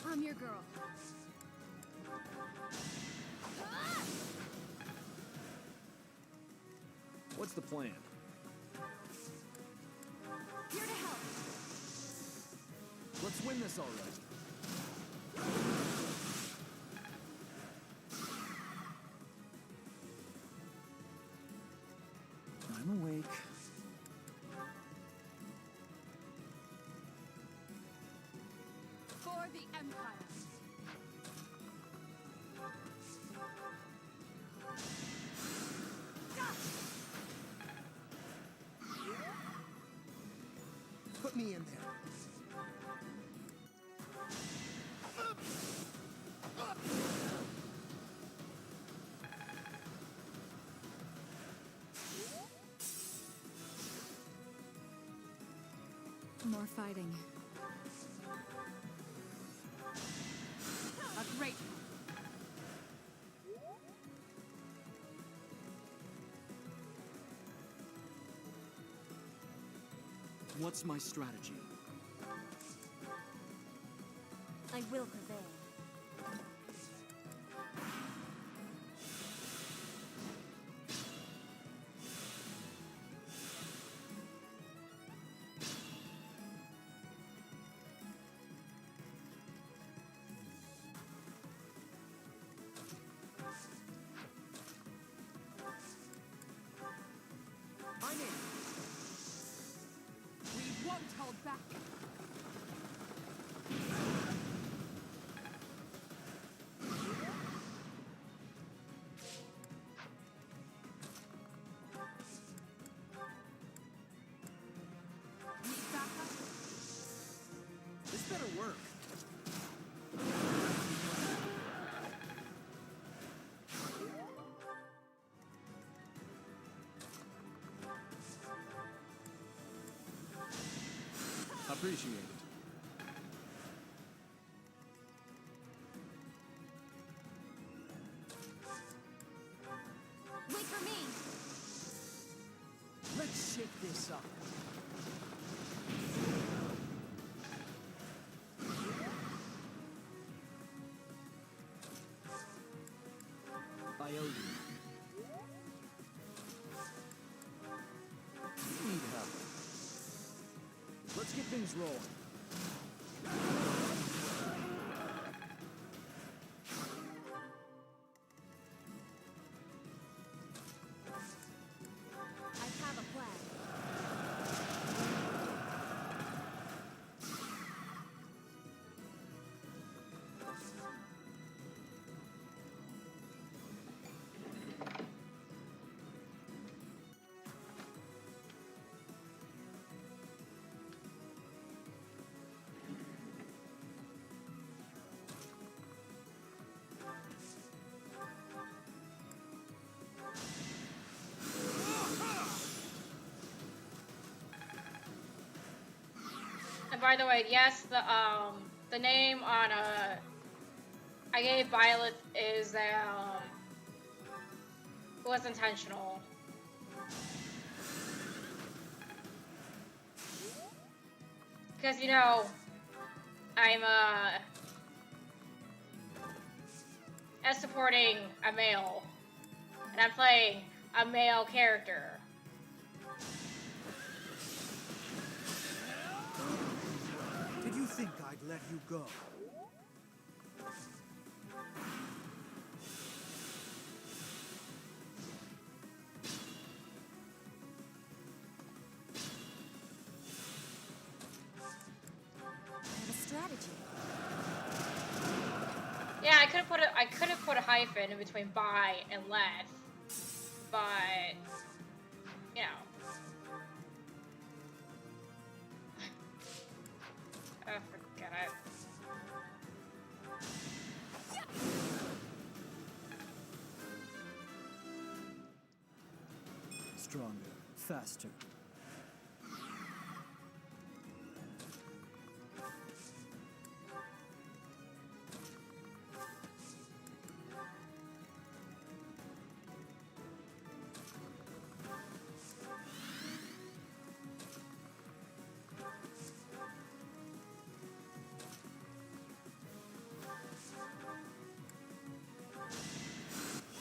I'm your girl. What's the plan? Here to help. Let's win this already. I'm awake. For the Empire. Put me in there. More fighting. A great What's my strategy? I will prevail. I'm in. We won't hold back. Need backup? This better work. Appreciate it. Wait for me. Let's shake this up. I owe you. You need help. Let's get things rolling. I have a plan. And by the way, yes, the name on I gave Violet is was intentional. Because you know, I'm as supporting a male, and I'm playing a male character. Did you think I'd let you go? I have a strategy. Yeah, I could have put a hyphen in between by and let, but you know. Oh, forget it. stronger, faster.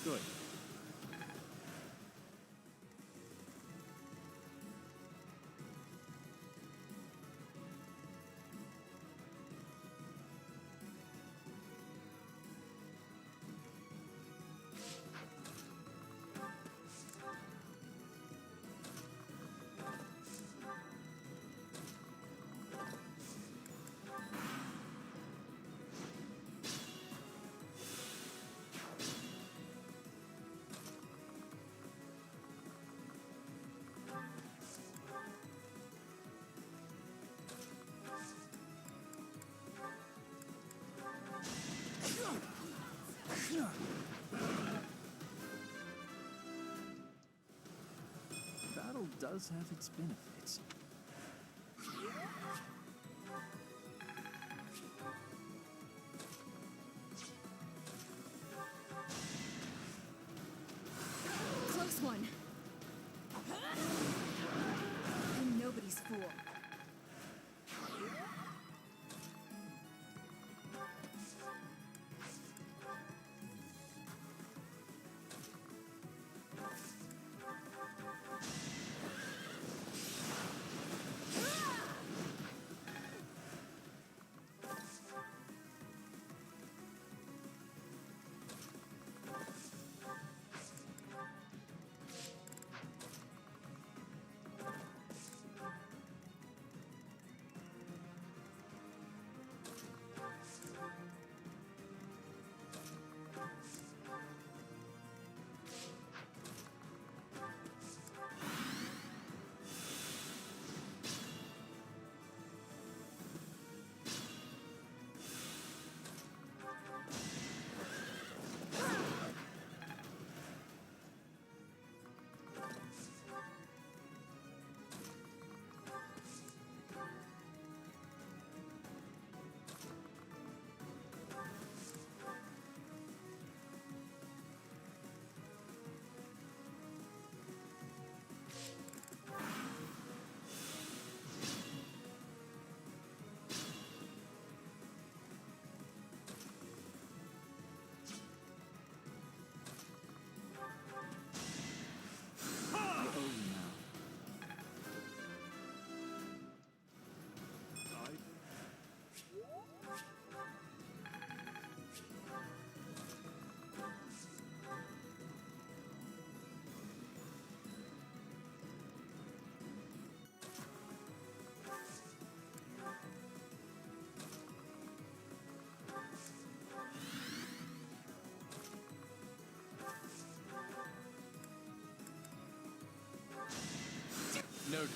Good. Battle does have its benefits. Close one. I'm nobody's fool. Noted.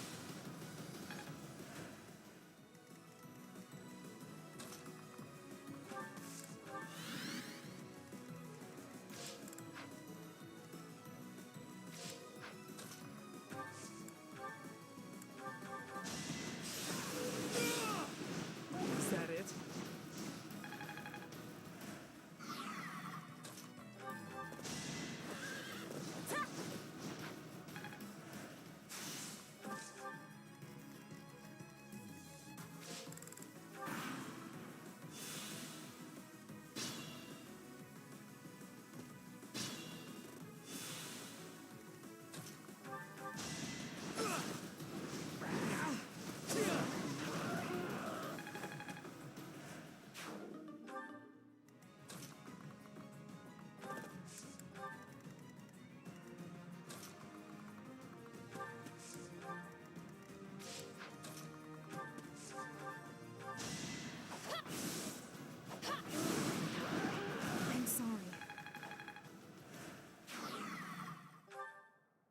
Is that it? I'm sorry.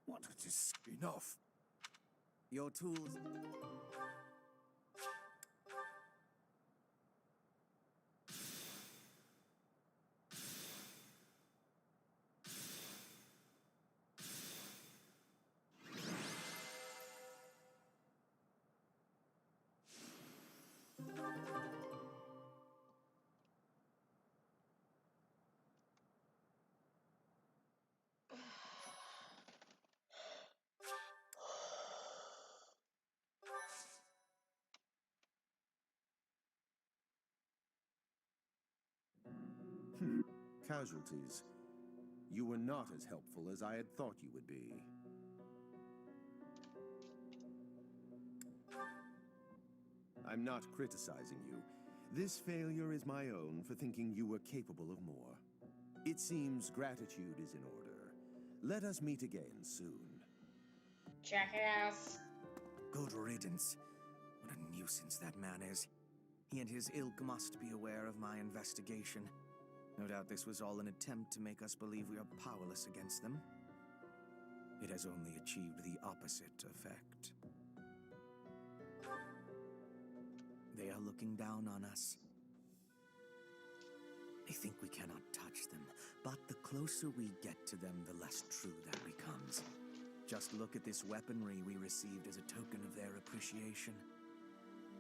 What is enough? Your tools. Casualties. You were not as helpful as I had thought you would be. I'm not criticizing you. This failure is my own for thinking you were capable of more. It seems gratitude is in order. Let us meet again soon. Jackass. Good riddance. What a nuisance that man is. He and his ilk must be aware of my investigation. No doubt this was all an attempt to make us believe we are powerless against them. It has only achieved the opposite effect. They are looking down on us. They think we cannot touch them, but the closer we get to them, the less true that becomes. Just look at this weaponry we received as a token of their appreciation.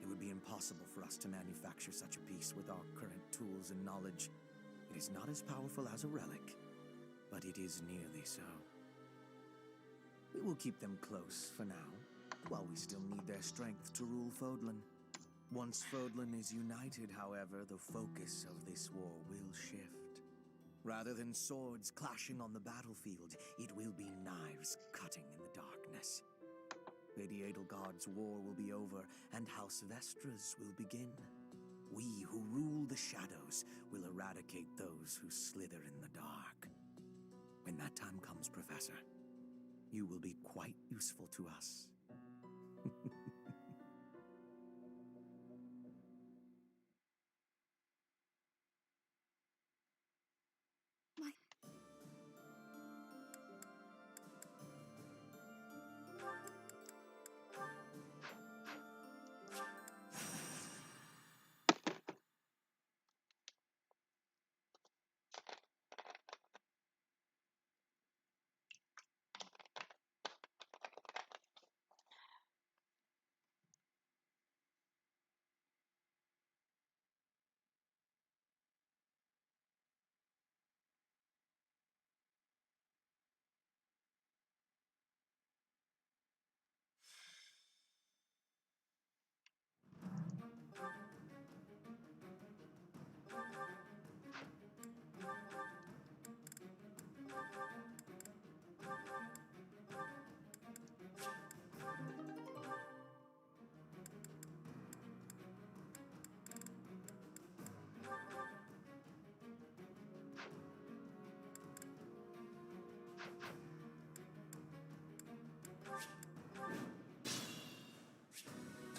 It would be impossible for us to manufacture such a piece with our current tools and knowledge. It is not as powerful as a relic, but it is nearly so. We will keep them close for now, while we still need their strength to rule Fodlan. Once Fodlan is united, however, the focus of this war will shift. Rather than swords clashing on the battlefield, it will be knives cutting in the darkness. Lady Edelgard's war will be over, and House Vestra's will begin. We who rule the shadows will eradicate those who slither in the dark. When that time comes, Professor, you will be quite useful to us.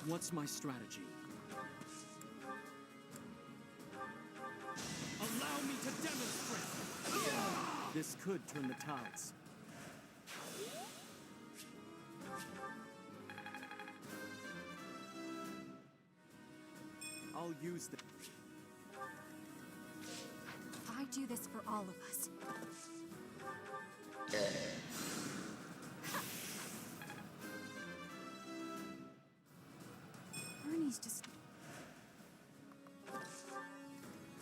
What's my strategy? Allow me to demonstrate! This could turn the tides. I'll use the... I do this for all of us. Ernie's just...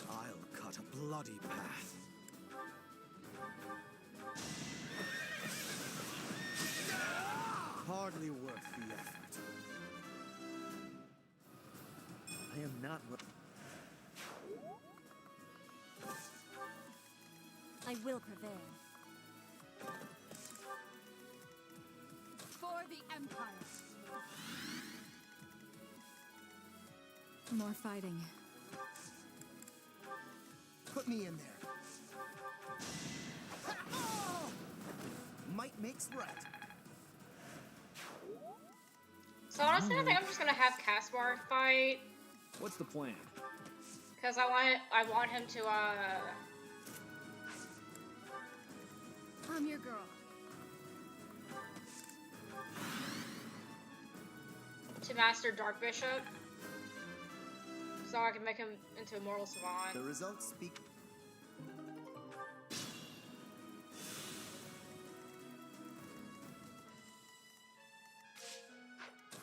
I'll cut a bloody path. Hardly worth the effort. I am not... I will prevail. For the Empire. More fighting. Put me in there. Might makes right. So honestly, I think I'm just gonna have Caspar fight. What's the plan? Because I want him to I'm your girl. to master Dark Bishop. So I can make him into a mortal savant. The results speak.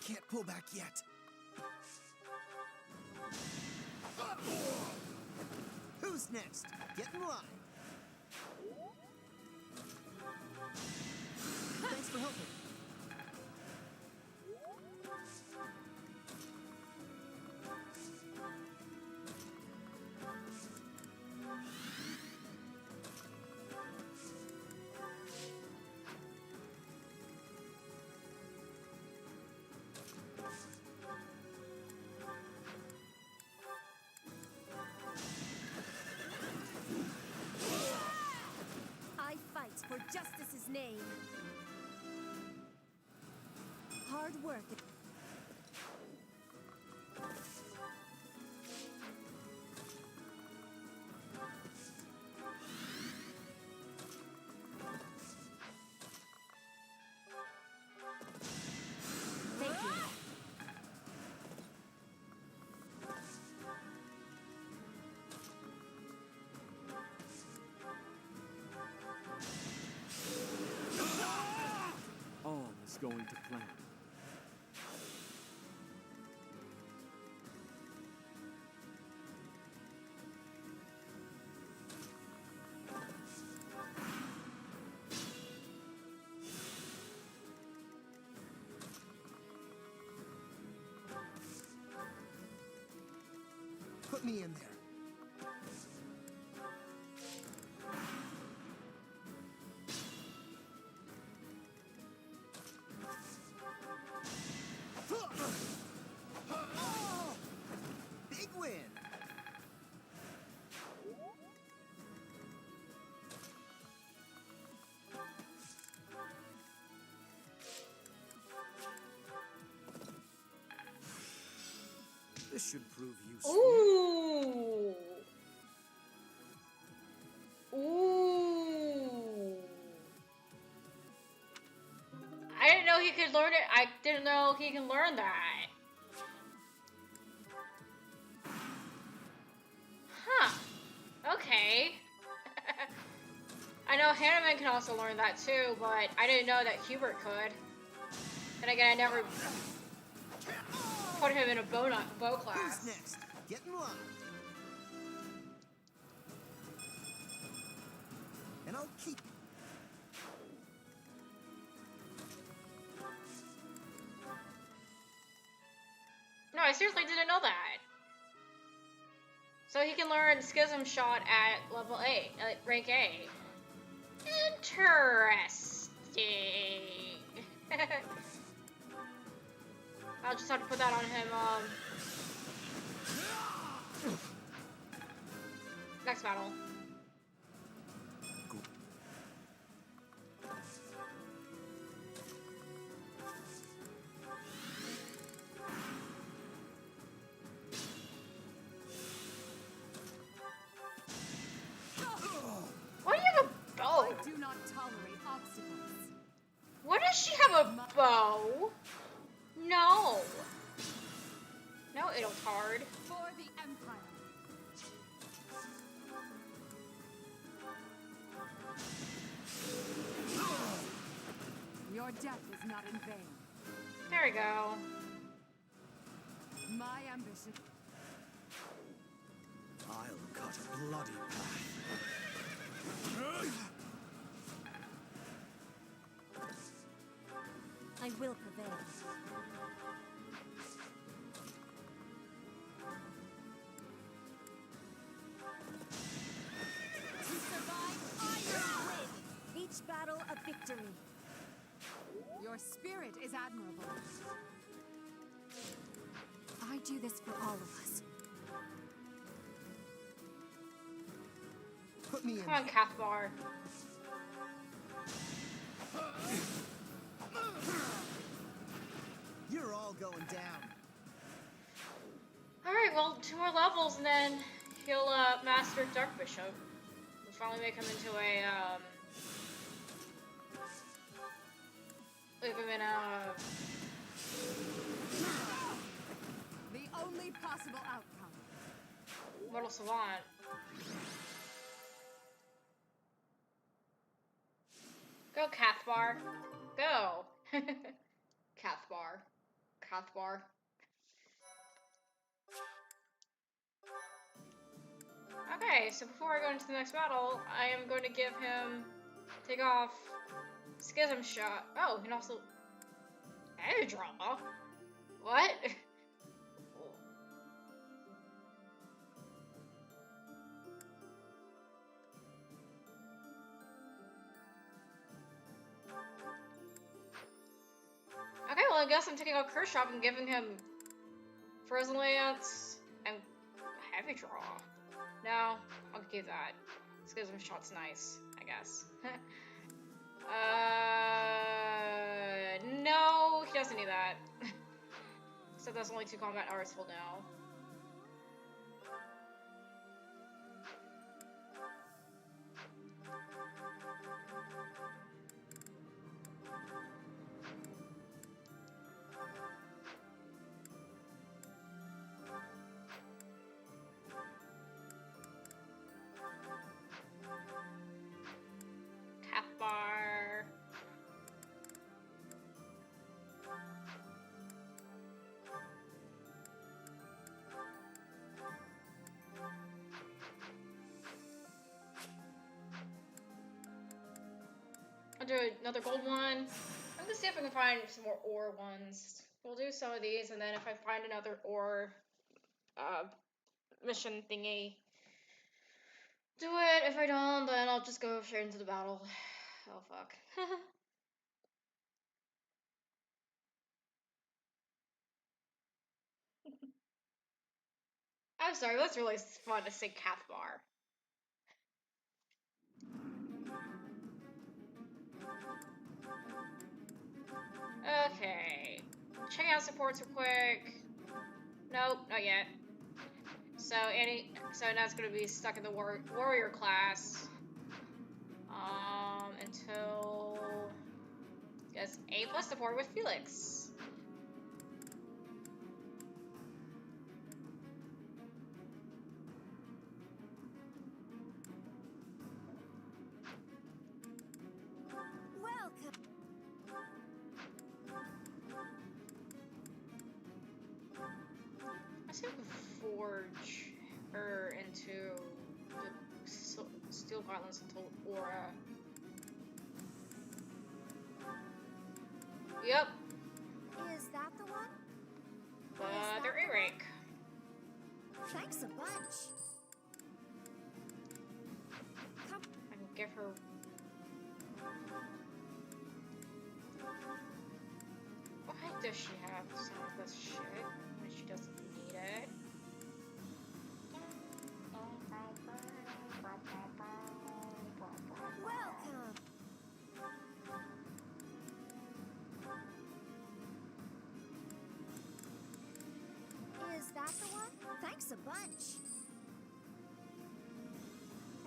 Can't pull back yet. Who's next? Get in line. Thanks for helping. hard work. Thank you. All is going to plan. Put me in there. Big win! This should prove useful. Ooh. Ooh. I didn't know he could learn it. I didn't know he can learn that. Huh. Okay. I know Hanneman can also learn that too, but I didn't know that Hubert could. Then again, I never put him in a bow class. Who's next? Get in line. And I'll keep... No, I seriously didn't know that. So he can learn Schism Shot at level A, rank A. Interesting. I'll just have to put that on him, next battle. Why do you have a bow? I do not tolerate obstacles. Why does she have a bow? No. No, Ideltard. For the Empire. Your death is not in vain. There we go. My ambition. I'll cut a bloody path. I will prevail. To survive, I will win. Each battle a victory. Your spirit is admirable. I do this for all of us. Put me in Come on, Cathbar. You're all going down. Alright, well, 2 more levels and then he'll master Dark Bishop. We'll finally make him into a leave him in a The only possible outcome. Mortal Savant. Go, Cathbar. Go. Cathbar. Cathbar. Okay, so before I go into the next battle, I am going to give him... take off Schism Shot. Oh, he can also... Heavy Draw? What? Okay, well, I guess I'm taking out Curse Shot and giving him Frozen Lance and Heavy Draw. No, I'll keep that. Schism Shot's nice, I guess. No, he doesn't need that. Except that's only 2 combat hours full now. Bar. I'll do another gold one. I'm gonna see if I can find some more ore ones. We'll do some of these, and then if I find another ore mission thingy, do it. If I don't, then I'll just go straight into the battle. Oh fuck. I'm sorry, that's really fun to say Cathbar. Okay. Check out supports real quick. Nope, not yet. So now it's gonna be stuck in the warrior class. Until gets A+ support with Felix. Welcome. I see if we can forge her into the steel violence until aura. Yep. Is that the one? They're A-rank. Thanks a bunch. Come. I can give her. Why does she have some of this shit when she doesn't need it? Welcome. Is that the one? Thanks a bunch.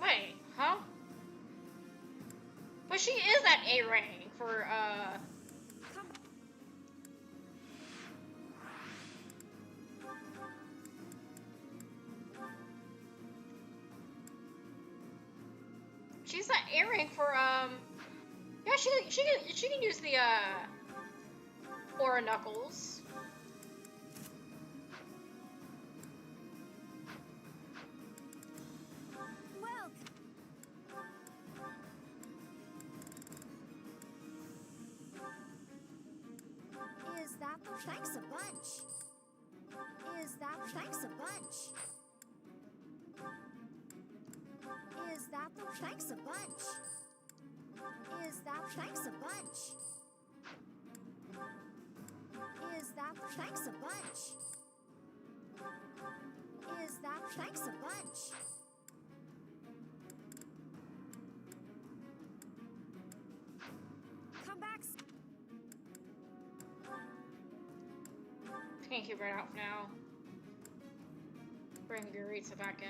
Wait, huh? But she is at A rank for Come. she's at A rank for yeah, she can use the Aura Knuckles. Is that the thanks a bunch? Is that thanks a bunch? Is that the thanks a bunch? Is that thanks a bunch? Is that thanks a bunch? Is that thanks a bunch? Come back. Can't keep right out for now. Bring Yuritsa back in.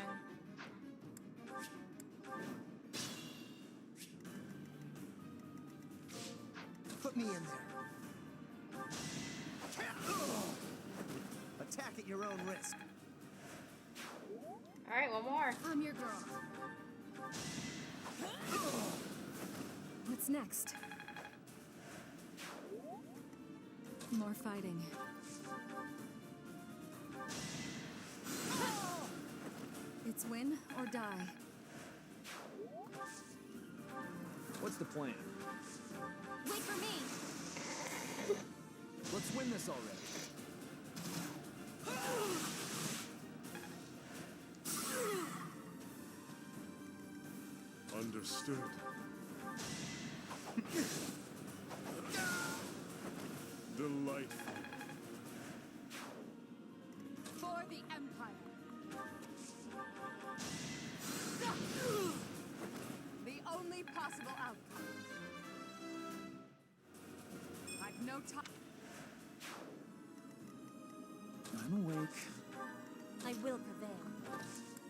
Put me in there. Attack at your own risk. Alright, one more. I'm your girl. What's next? More fighting. It's win or die. What's the plan? Wait for me. Let's win this already. Understood. Delightful. For the Empire. The only possible outcome. I've no time. I'm awake. I will prevail.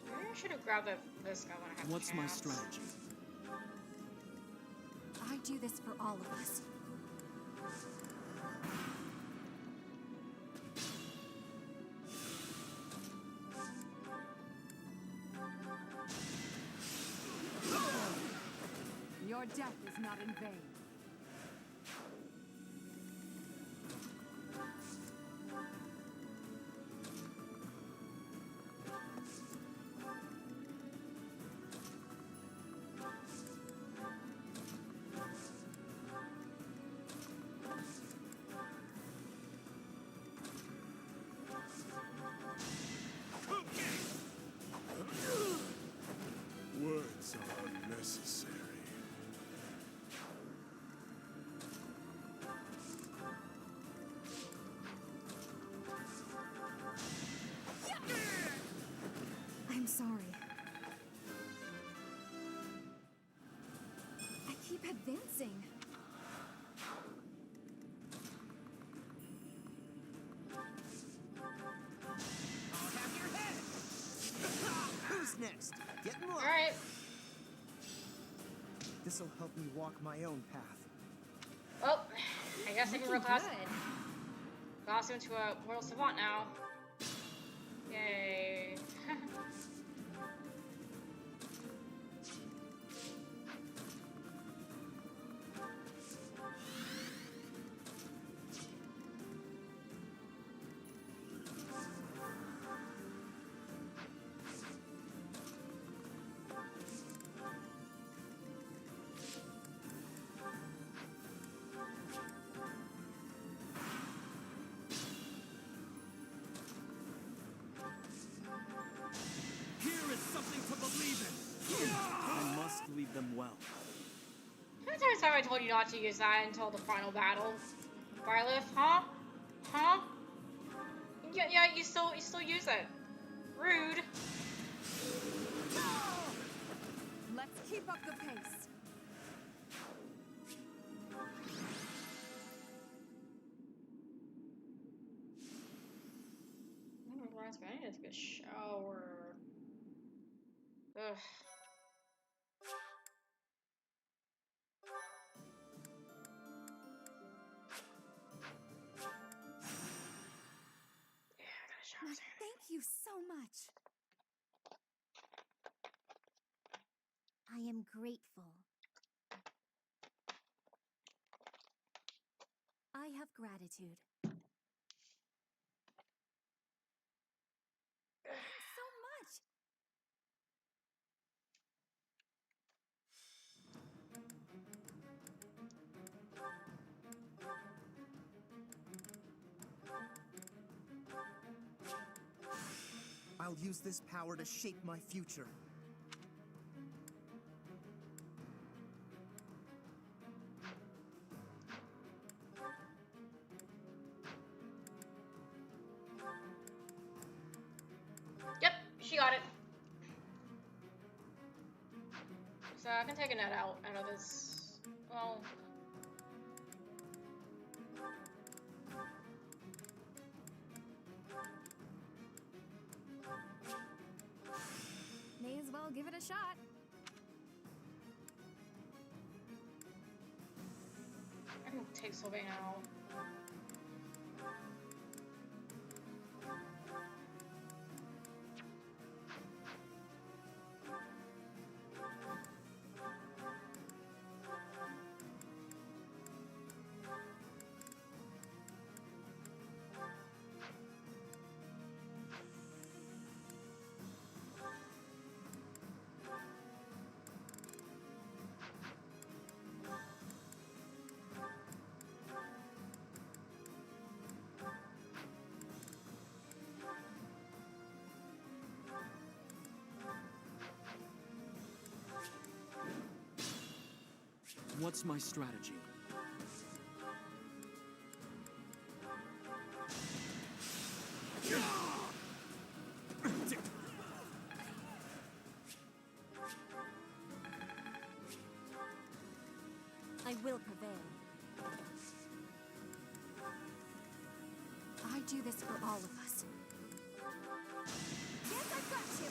Maybe I should have grabbed this guy when I had What's a my chance. strategy? I do this for all of us. Your death is not in vain. Words are unnecessary. I'm sorry. I keep advancing. Who's next? Getting more. Alright. This'll help me walk my own path. Well, I guess I can Looking real good. class into a Mortal Savant now. Yay. Here is something to believe in. I must lead them well. How many times have I told you not to use that until the final battle? Firelift, huh? Huh? Yeah, you still use it. Rude. Let's keep up the pace. I need to take a shower. Ugh. Yeah, I gotta shower soon. Thank you so much. I am grateful. I have gratitude. Thanks so much. I'll use this power to shape my future. Yep, she got it. So I can take a net out of this. Well. May as well give it a shot. I can take Sylvain out. What's my strategy? I will prevail. I do this for all of us. Yes, I've got you!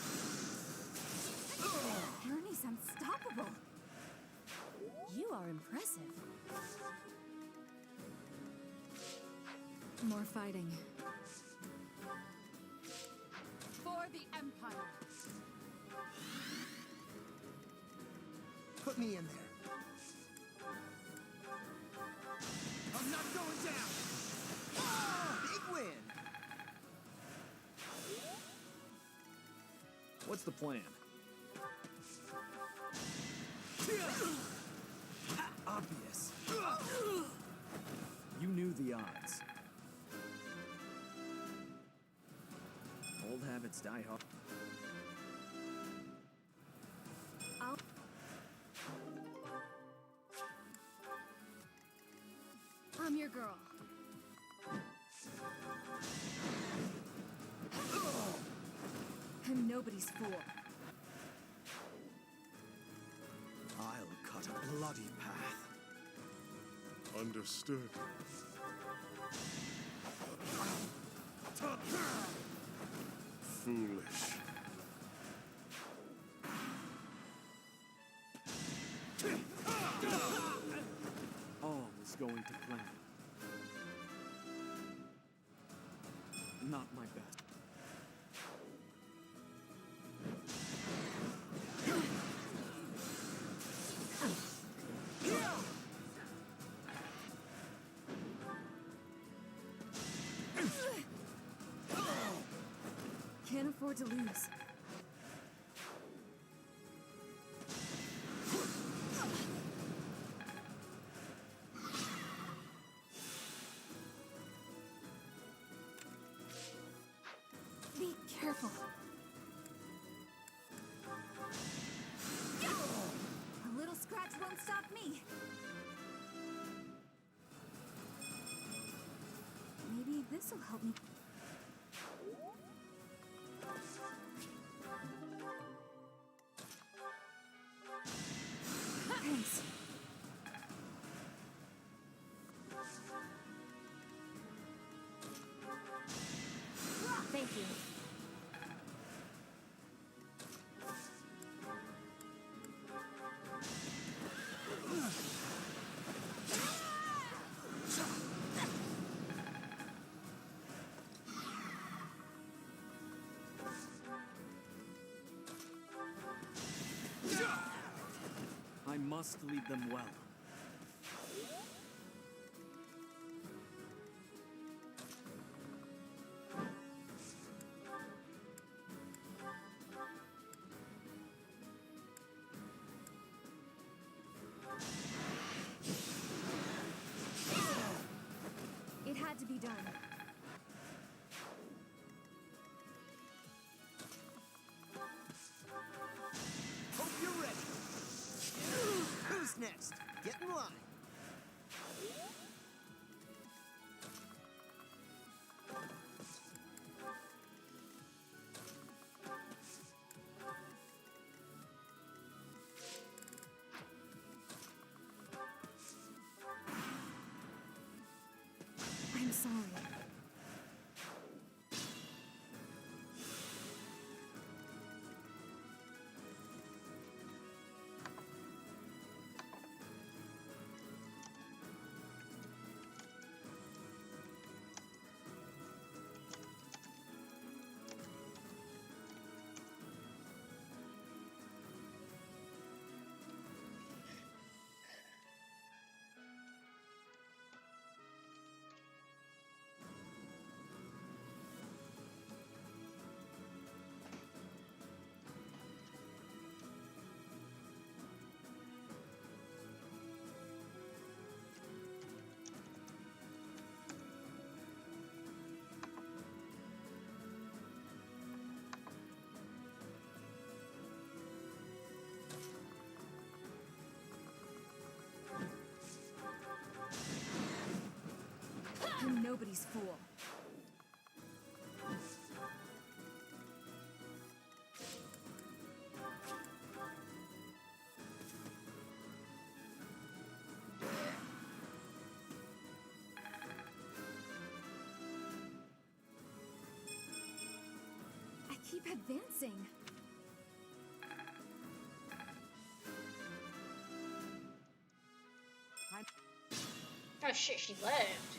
Ernie's unstoppable. You are impressive. More fighting. For the Empire. Put me in there. I'm not going down! Big win! What's the plan? Obvious. You knew the odds. Old habits die hard. I'm your girl. I'm nobody's fool. I'll cut a bloody path. Understood. Foolish. All is going to plan. Not my best. Can't afford to lose. Be careful. A little scratch won't stop me. Maybe this'll help me. Thanks. Thank you. I must lead them well. It had to be done. Hope you're ready. Who's next? Get in line. I'm sorry. I'm nobody's fool. Keep advancing. Oh shit, she lived.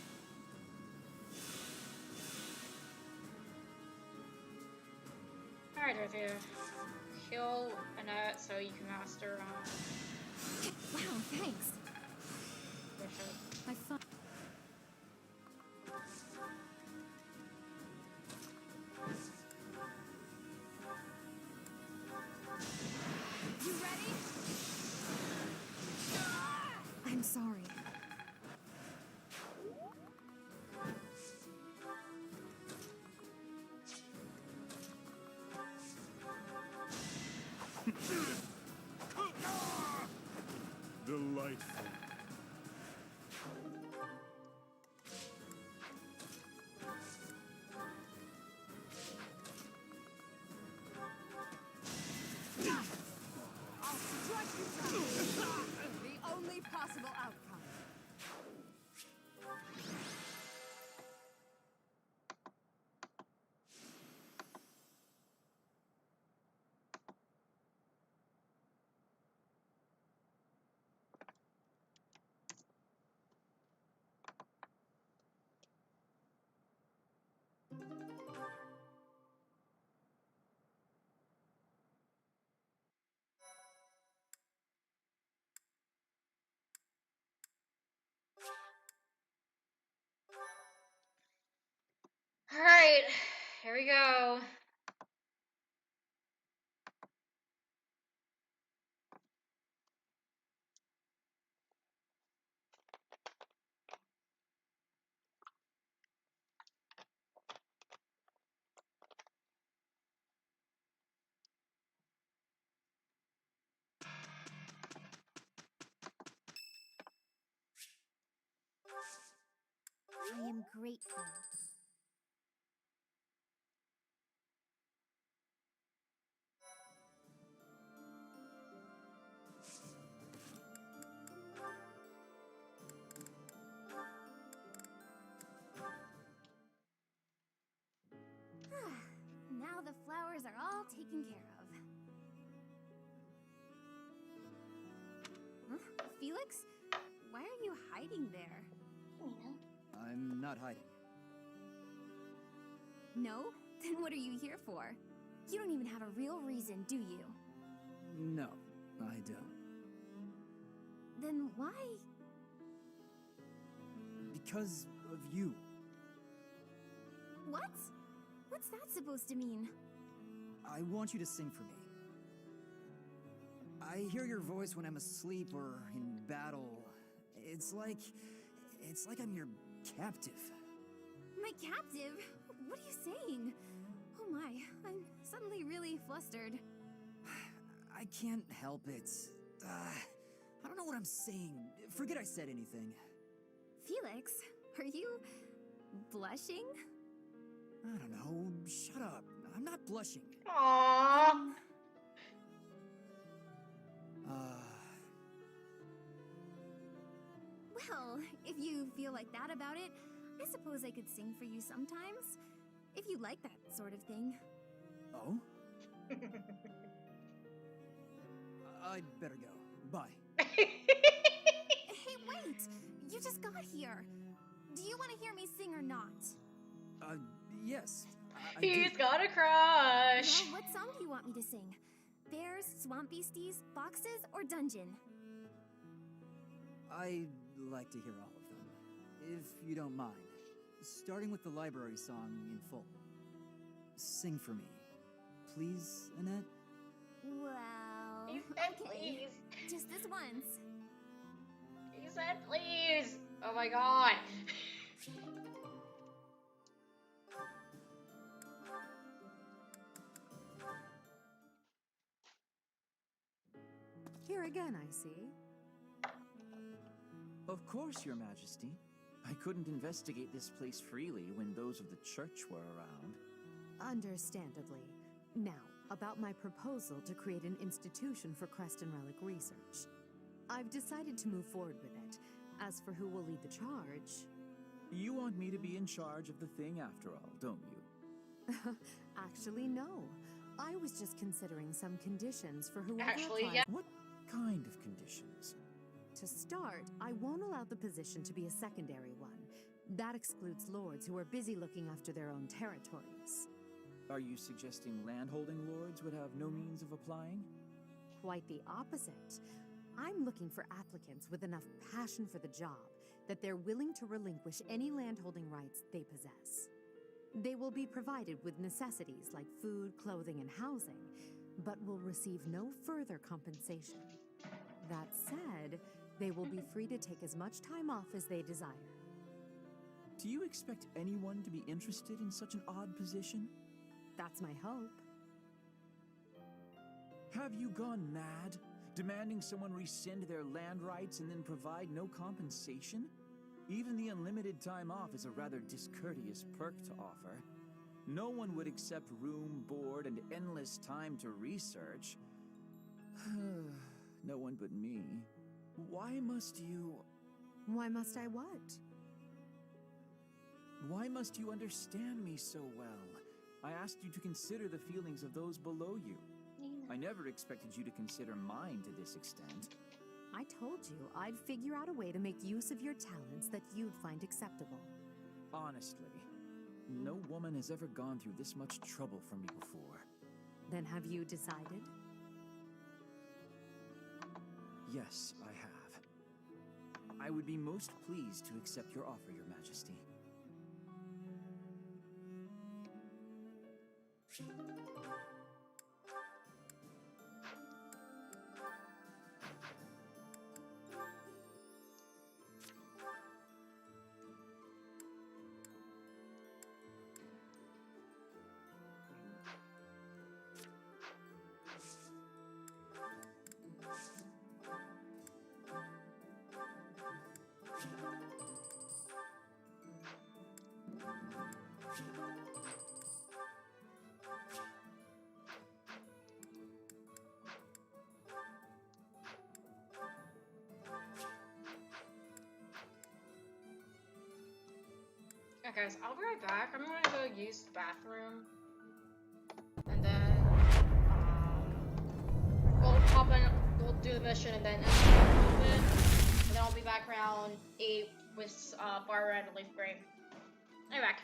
Alright, Dorothea. Kill Annette so you can master, Wow, thanks. Bishop. I thought. You ready? I'm sorry. Delightful. I'll strike you down. The only possible outcome. Alright, here we go. I am grateful. Now the flowers are all taken care of. Huh? Felix? Why are you hiding there? I'm not hiding. No? Then what are you here for? You don't even have a real reason, do you? No, I don't. Then why? Because of you. What? What's that supposed to mean? I want you to sing for me. I hear your voice when I'm asleep or in battle. It's like I'm your captive. My captive? What are you saying? Oh my, I'm suddenly really flustered. I can't help it. I don't know what I'm saying. Forget I said anything. Felix, are you blushing? I don't know. Shut up. I'm not blushing. Aww. Well, if you feel like that about it, I suppose I could sing for you sometimes. If you like that sort of thing. Oh? I'd better go. Bye. Hey, wait! You just got here. Do you want to hear me sing or not? Yes. He's got a crush. Well, what song do you want me to sing? Bears, swamp beasties, boxes, or dungeon? I'd like to hear all of them, if you don't mind. Starting with the library song in full. Sing for me. Please, Annette? Well, He said okay. please. Just this once. He said please. Oh my god. Here again, I see. Of course, Your Majesty. I couldn't investigate this place freely when those of the church were around. Understandably. Now, about my proposal to create an institution for Crest and Relic research. I've decided to move forward with it. As for who will lead the charge... You want me to be in charge of the thing after all, don't you? Actually, no. I was just considering some conditions for whoever Actually, applies. yeah. What kind of conditions? To start, I won't allow the position to be a secondary one. That excludes lords who are busy looking after their own territories. Are you suggesting landholding lords would have no means of applying? Quite the opposite. I'm looking for applicants with enough passion for the job that they're willing to relinquish any landholding rights they possess. They will be provided with necessities like food, clothing, and housing, but will receive no further compensation. That said, they will be free to take as much time off as they desire. Do you expect anyone to be interested in such an odd position? That's my hope. Have you gone mad? Demanding someone rescind their land rights and then provide no compensation? Even the unlimited time off is a rather discourteous perk to offer. No one would accept room, board, and endless time to research. No one but me. Why must you... Why must I what? Why must you understand me so well? I asked you to consider the feelings of those below you. I never expected you to consider mine to this extent. I told you I'd figure out a way to make use of your talents that you'd find acceptable. Honestly, no woman has ever gone through this much trouble for me before. Then have you decided? Yes, I have. I would be most pleased to accept your offer, Your Majesty. Okay, guys, I'll be right back. I'm gonna go use the bathroom. And then, we'll pop in, we'll do the mission and then end it a little bit. And then I'll be back around 8 with, Bar Red and Leaf Green. I'll be back.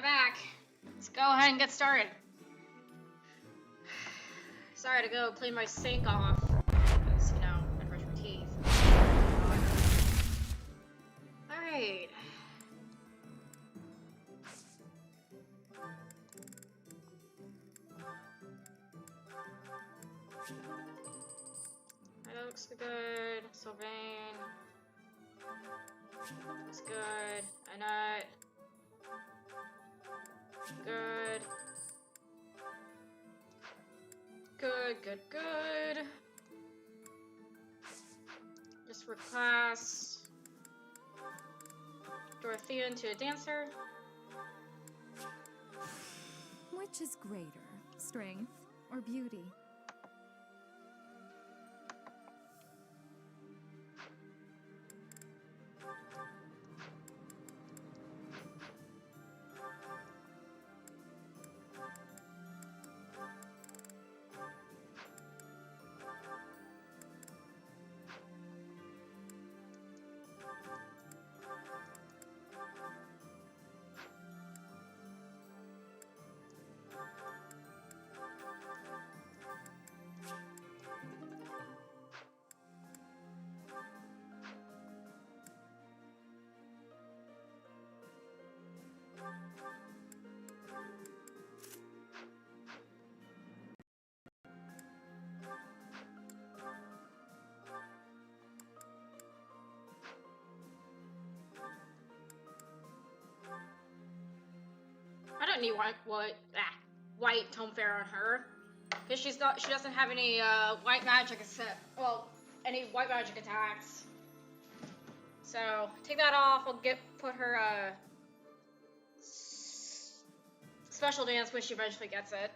back. Let's go ahead and get started. Sorry to go clean my sink off. Because, you know, I brush my teeth. Alright. That looks good. Sylvain. Looks good. Annette. Good. Good, good, good. Just for class. Dorothea into a dancer. Which is greater, strength or beauty? I don't need white tome fair on her, because she doesn't have any white magic any white magic attacks. So take that off. I'll put her special dance when she eventually gets it.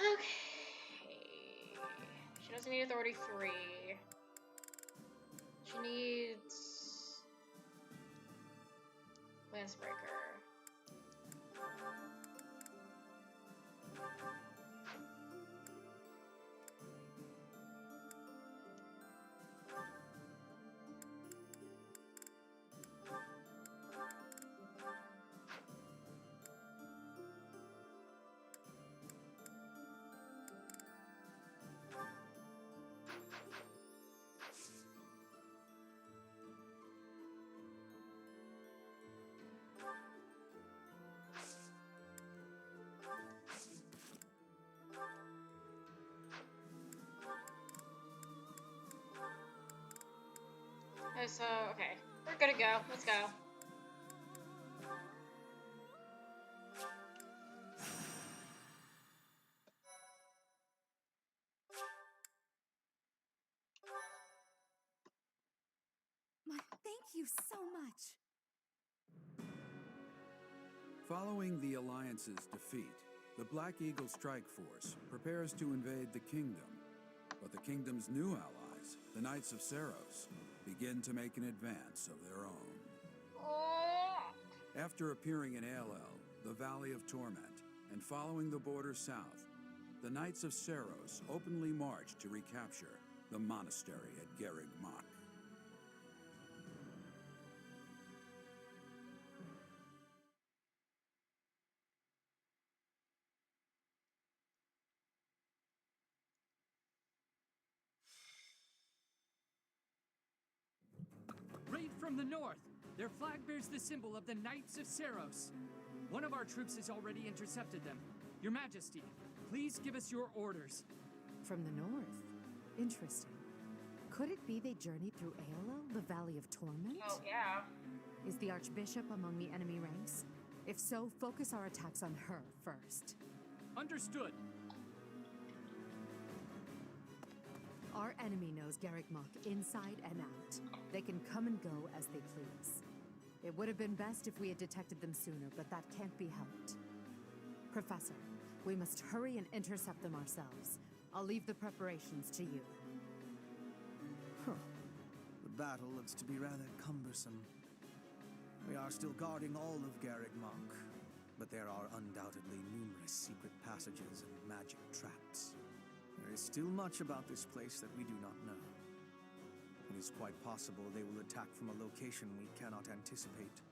Okay. She doesn't need authority 3. She needs Lancebreaker. So, okay. We're good to go. Let's go. Thank you so much. Following the Alliance's defeat, the Black Eagle Strike Force prepares to invade the kingdom. But the kingdom's new allies, the Knights of Seros, begin to make an advance of their own. After appearing in Aelel, the Valley of Torment, and following the border south, the Knights of Seros openly march to recapture the monastery at Garreg Mach. Raid from the north! Their flag bears the symbol of the Knights of Seros. One of our troops has already intercepted them. Your Majesty, please give us your orders. From the north? Interesting. Could it be they journeyed through Aelel, the Valley of Torment? Oh, yeah. Is the Archbishop among the enemy ranks? If so, focus our attacks on her first. Understood. Our enemy knows Garreg Mach inside and out. They can come and go as they please. It would have been best if we had detected them sooner, but that can't be helped. Professor, we must hurry and intercept them ourselves. I'll leave the preparations to you. Huh. The battle looks to be rather cumbersome. We are still guarding all of Garreg Mach, but there are undoubtedly numerous secret passages and magic traps. There is still much about this place that we do not know. It is quite possible they will attack from a location we cannot anticipate.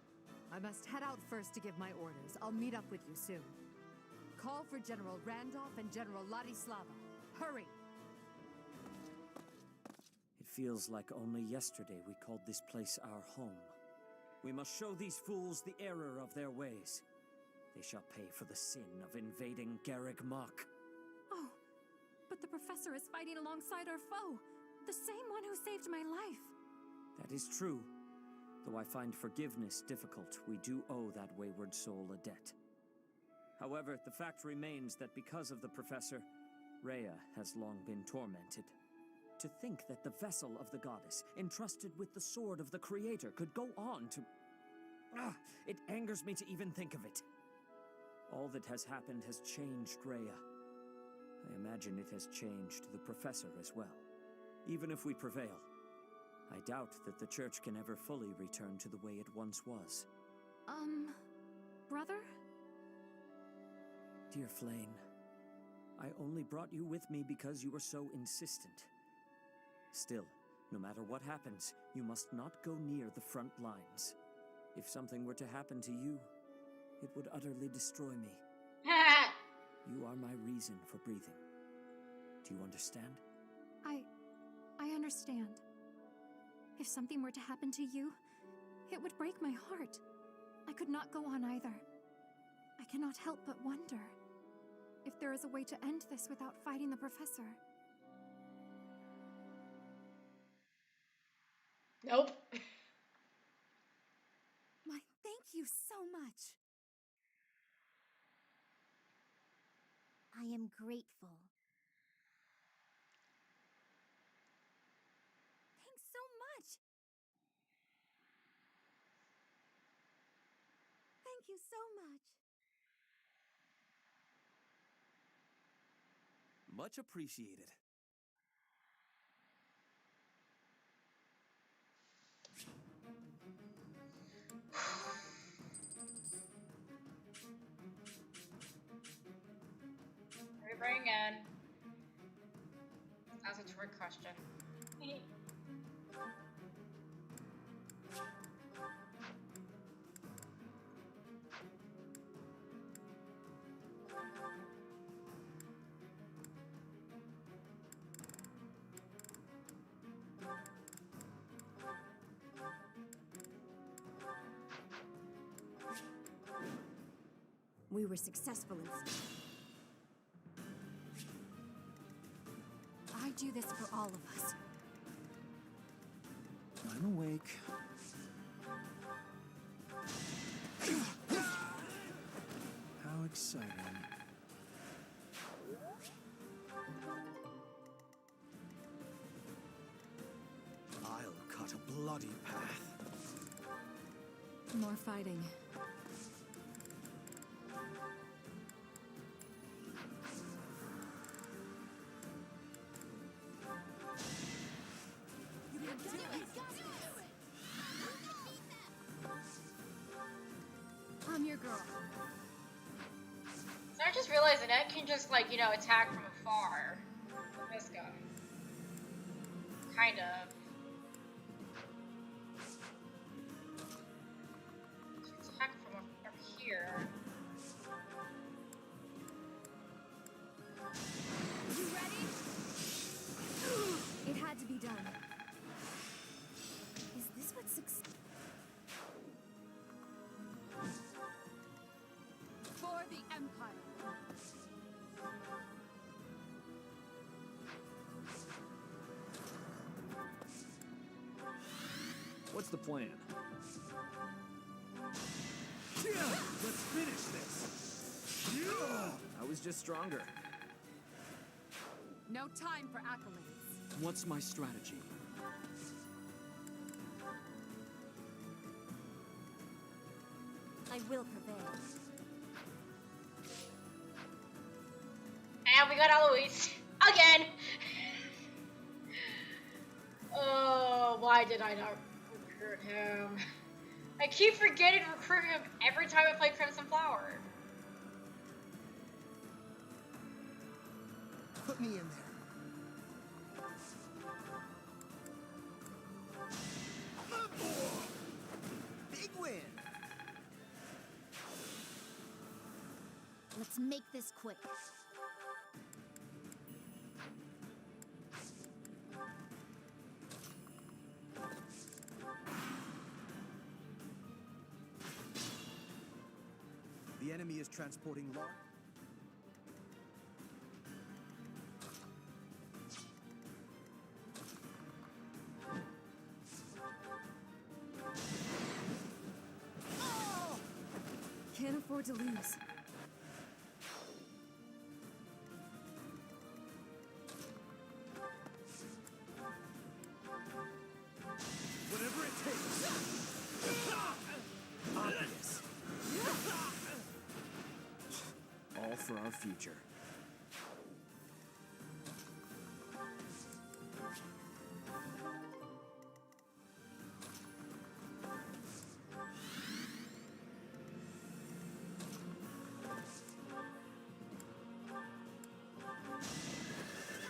I must head out first to give my orders. I'll meet up with you soon. Call for General Randolph and General Ladislava. Hurry! It feels like only yesterday we called this place our home. We must show these fools the error of their ways. They shall pay for the sin of invading Garreg Mach. Oh, but the professor is fighting alongside our foe. The same one who saved my life. That is true. Though I find forgiveness difficult, we do owe that wayward soul a debt. However, the fact remains that because of the professor, Rhea has long been tormented. To think that the vessel of the goddess, entrusted with the sword of the creator, could go on to... it angers me to even think of it. All that has happened has changed Rhea. I imagine it has changed the professor as well. Even if we prevail, I doubt that the church can ever fully return to the way it once was. Brother? Dear Flame, I only brought you with me because you were so insistent. Still, no matter what happens, you must not go near the front lines. If something were to happen to you, it would utterly destroy me. You are my reason for breathing. Do you understand? I understand. If something were to happen to you, it would break my heart. I could not go on either. I cannot help but wonder if there is a way to end this without fighting the professor. Nope. Why, thank you so much. I am grateful. Thanks so much. Thank you so much. Much appreciated. What are we bringing in? That's a trick question. We were successful in... I do this for all of us. I'm awake. How exciting. I'll cut a bloody path. More fighting. I'm your girl. So I just realized that Ed can just, like, you know, attack from afar with this gun. Kind of. So attack from up here. You ready? It had to be done. Is this what success... For the Empire. What's the plan? Let's finish this. I was just stronger. No time for accolades. What's my strategy? I will prevail. And we got Eloise. Again! Oh, why did I not recruit him? I keep forgetting to recruit him every time I play Crimson Flower. Put me in there. Big win! Let's make this quick. The enemy is transporting large. Can't afford to lose. Whatever it takes. Obvious. All for our future.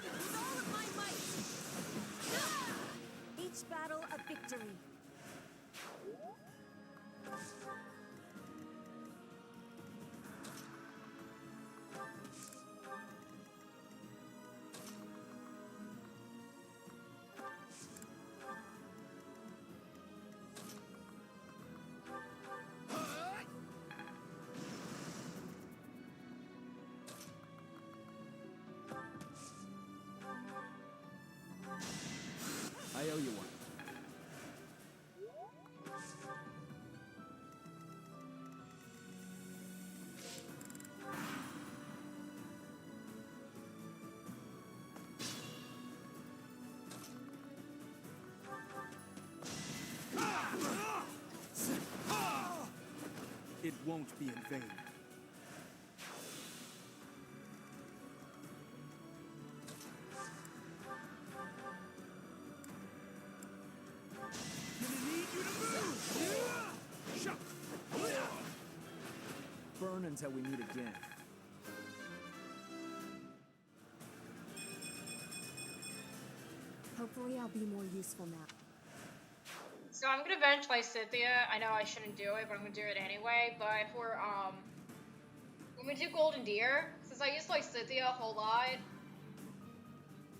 With all of my might! Each battle a victory. I owe you one. It won't be in vain. Burn until we meet again. Hopefully I'll be more useful now. So I'm gonna bench Lysithea. I know I shouldn't do it, but I'm gonna do it anyway. But for I'm gonna do Golden Deer since I use Lysithea a whole lot.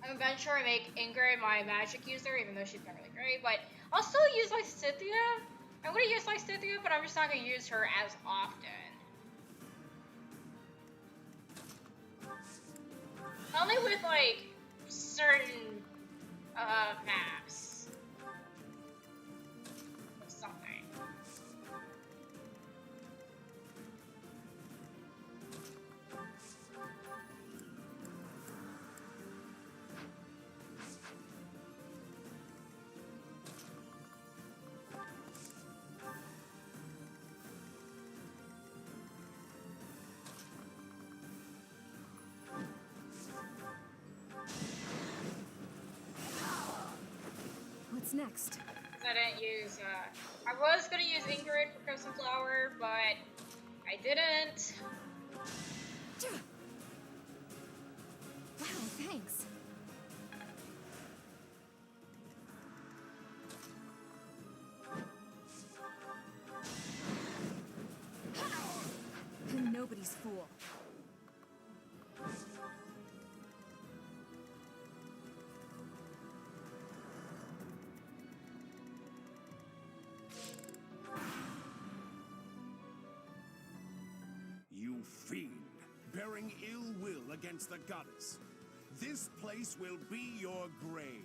I'm gonna bench her and make Ingrid my magic user, even though she's not really great. But I'll still use Lysithea. I'm gonna use Lysithea, but I'm just not gonna use her as often. Only with like certain maps. Or something. What's next? I didn't use, I was gonna use Ingrid for Crimson Flower, but I didn't. Wow, thanks. I'm nobody's fool. You fiend, bearing ill will against the goddess. This place will be your grave.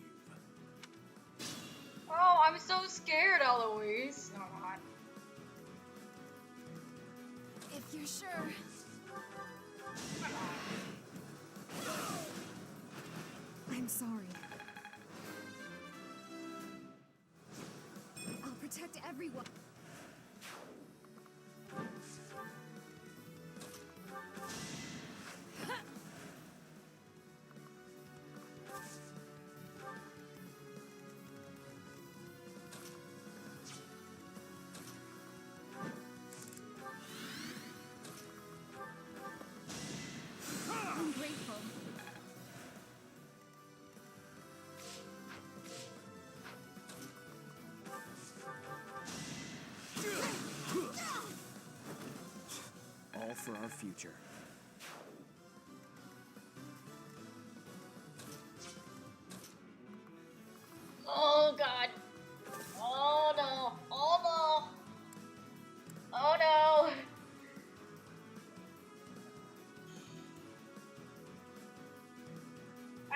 Oh, I'm so scared, Eloise. No, I'm not. If you're sure. I'm sorry. I'll protect everyone. I'm grateful. All for our future.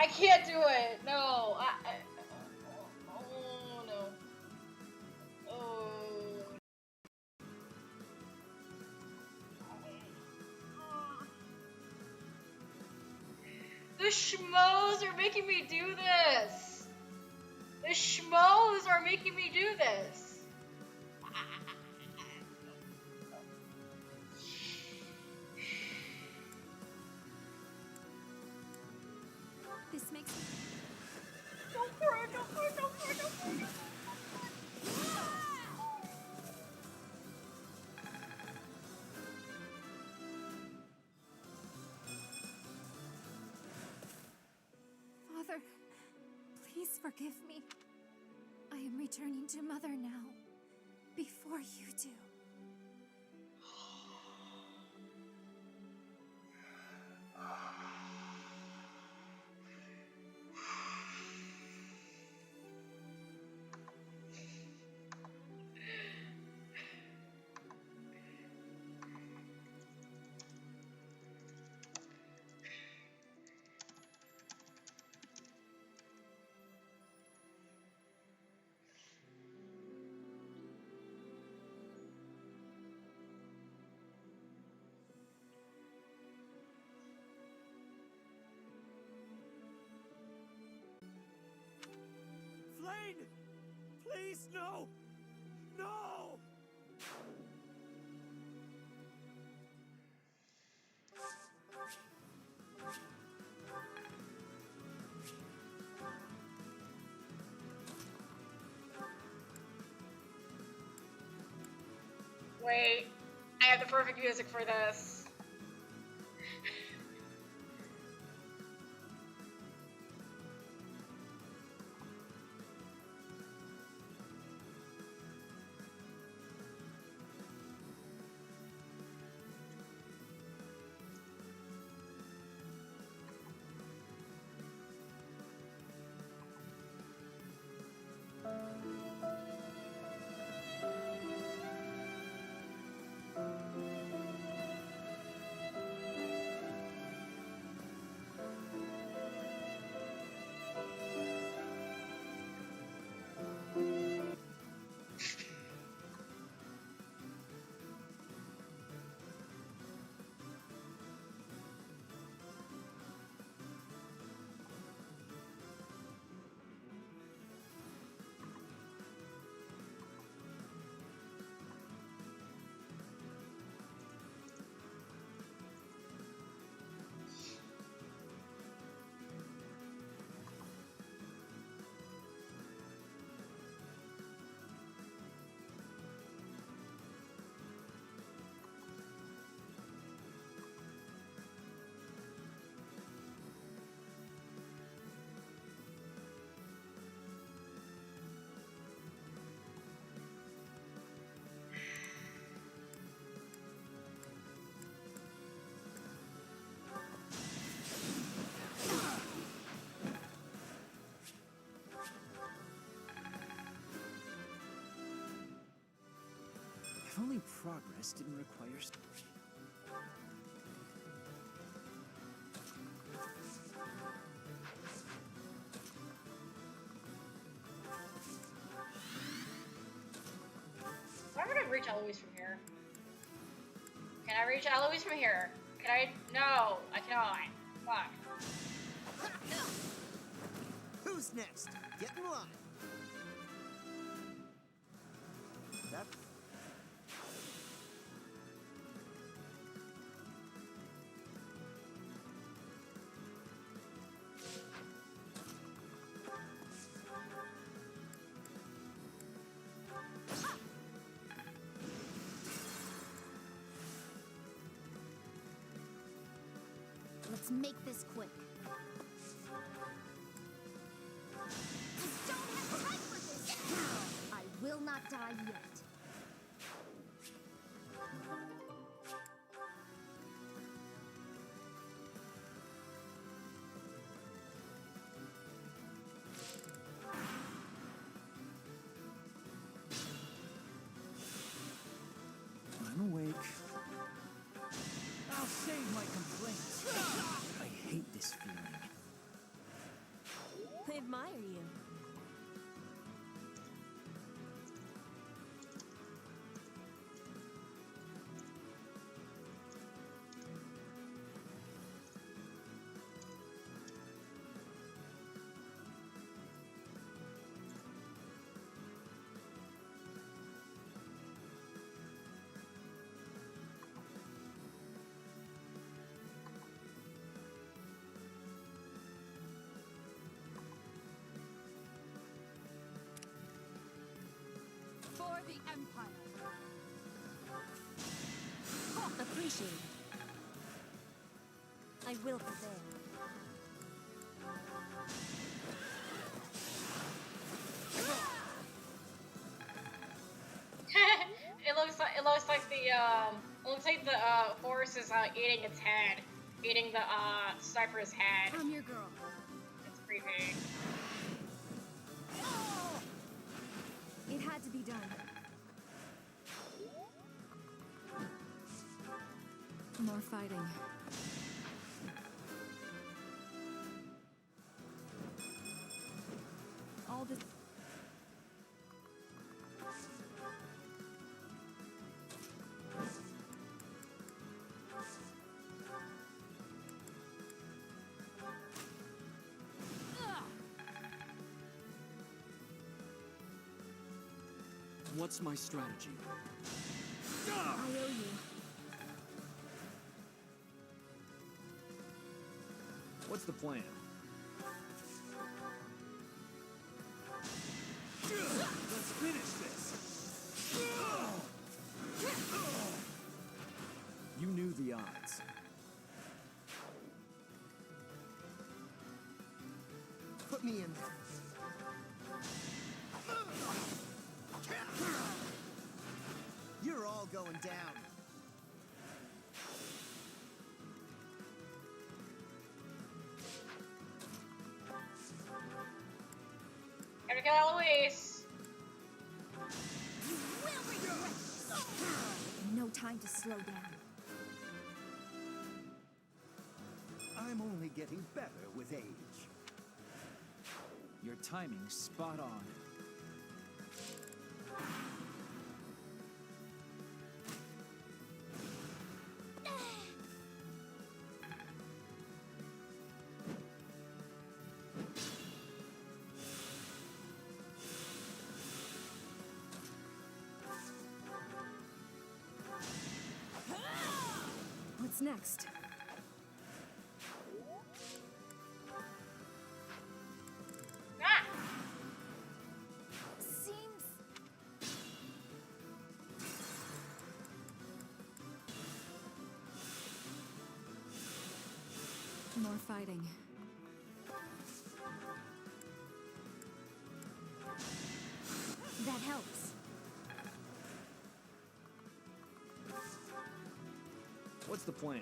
I can't do it. No. Oh no. Oh. The schmoes are making me do this. The schmoes are making me do this. This makes me... Don't cry, don't cry, don't cry, don't cry, don't cry. Father, please forgive me. I am returning to Mother now, before you do. Flame! Please, no! No! Wait, I have the perfect music for this. If only progress didn't require... Why would I reach Eloise from here? Can I reach Eloise from here? Can I? No, I cannot. Fuck. Who's next? Get in line. That... Let's make this quick. I don't have time for this! I will not die yet. I'm awake. I'll save my complaints. I hate this feeling. I admire you. For the Empire. Appreciate it. I will prevail. it looks like the horse is eating its head, eating the sniper's head. I'm your girl. It's creepy. It had to be done. More fighting. All this. What's my strategy? I owe you. What's the plan? Let's finish this. You knew the odds. Put me in there. You're all going down. Gotta kill Eloise. You will regret. No time to slow down. I'm only getting better with age. Your timing's spot on. What's next? Ah! Seems More fighting. that helps. What's the plan?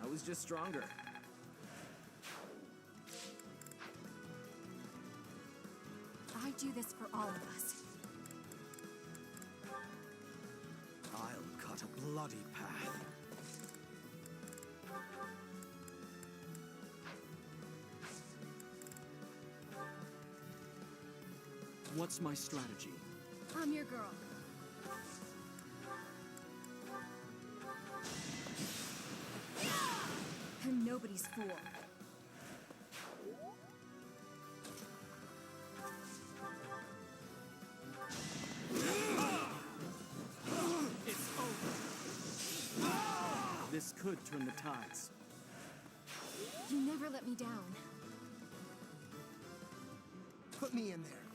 I was just stronger. I do this for all of us. I'll cut a bloody path. What's my strategy? I'm your girl. I'm nobody's fool. It's over. This could turn the tides. You never let me down. Put me in there.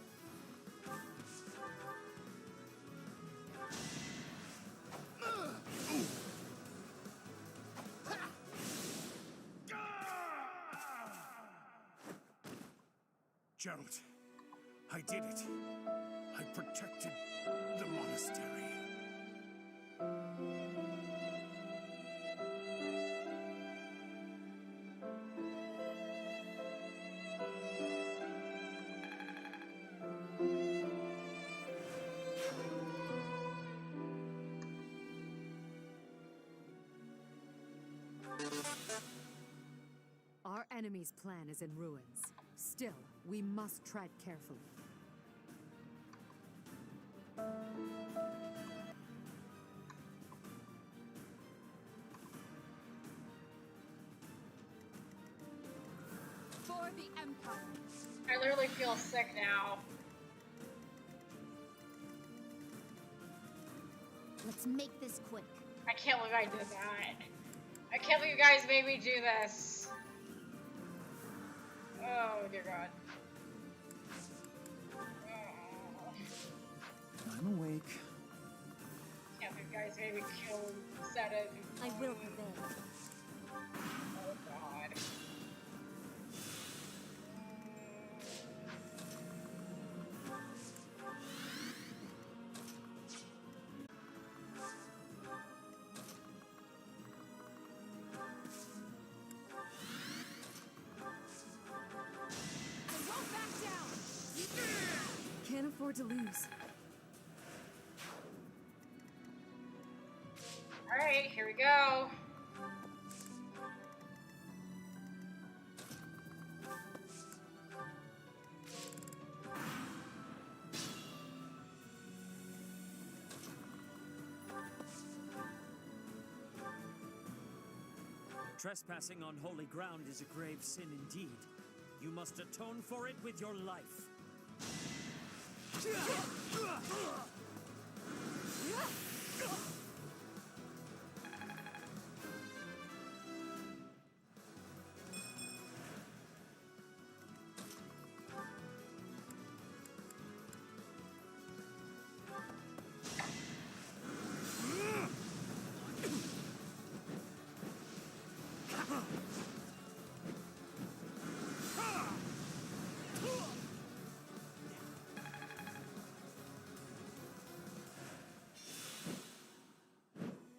Gerald, I did it. I protected the monastery. Our enemy's plan is in ruins. Still, we must tread carefully. For the Empire. I literally feel sick now. Let's make this quick. I can't believe I did that. I can't believe you guys made me do this. Oh, dear God. I'm awake. Can't believe you guys made me kill Zeta. I will prevail. Oh, God. Can't afford to lose. Alright, here we go. Trespassing on holy ground is a grave sin indeed. You must atone for it with your life.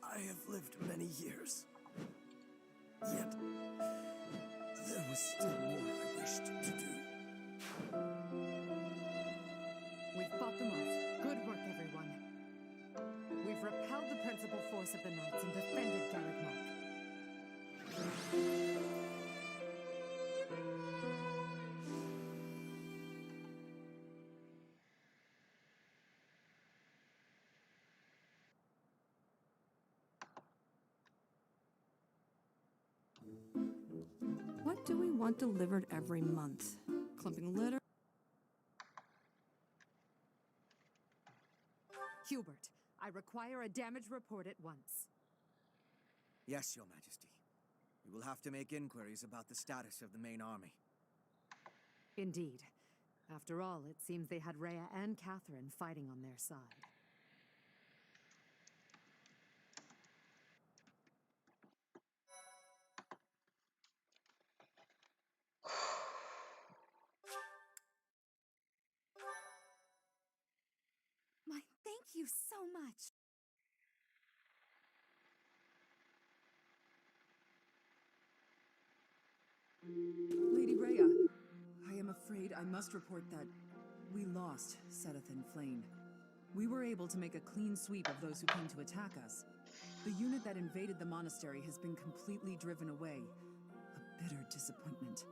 I have lived many years. Yet, there was still more I wished to do. We've fought them off. Good work, everyone. We've repelled the principal force of the Knights and defended Garrett. What do we want delivered every month? Clumping litter? Hubert, I require a damage report at once. Yes, Your Majesty. We will have to make inquiries about the status of the main army. Indeed. After all, it seems they had Rhea and Catherine fighting on their side. Thank you so much. Lady Rhea, I am afraid I must report that we lost Seteth and Flame. We were able to make a clean sweep of those who came to attack us. The unit that invaded the monastery has been completely driven away. A bitter disappointment.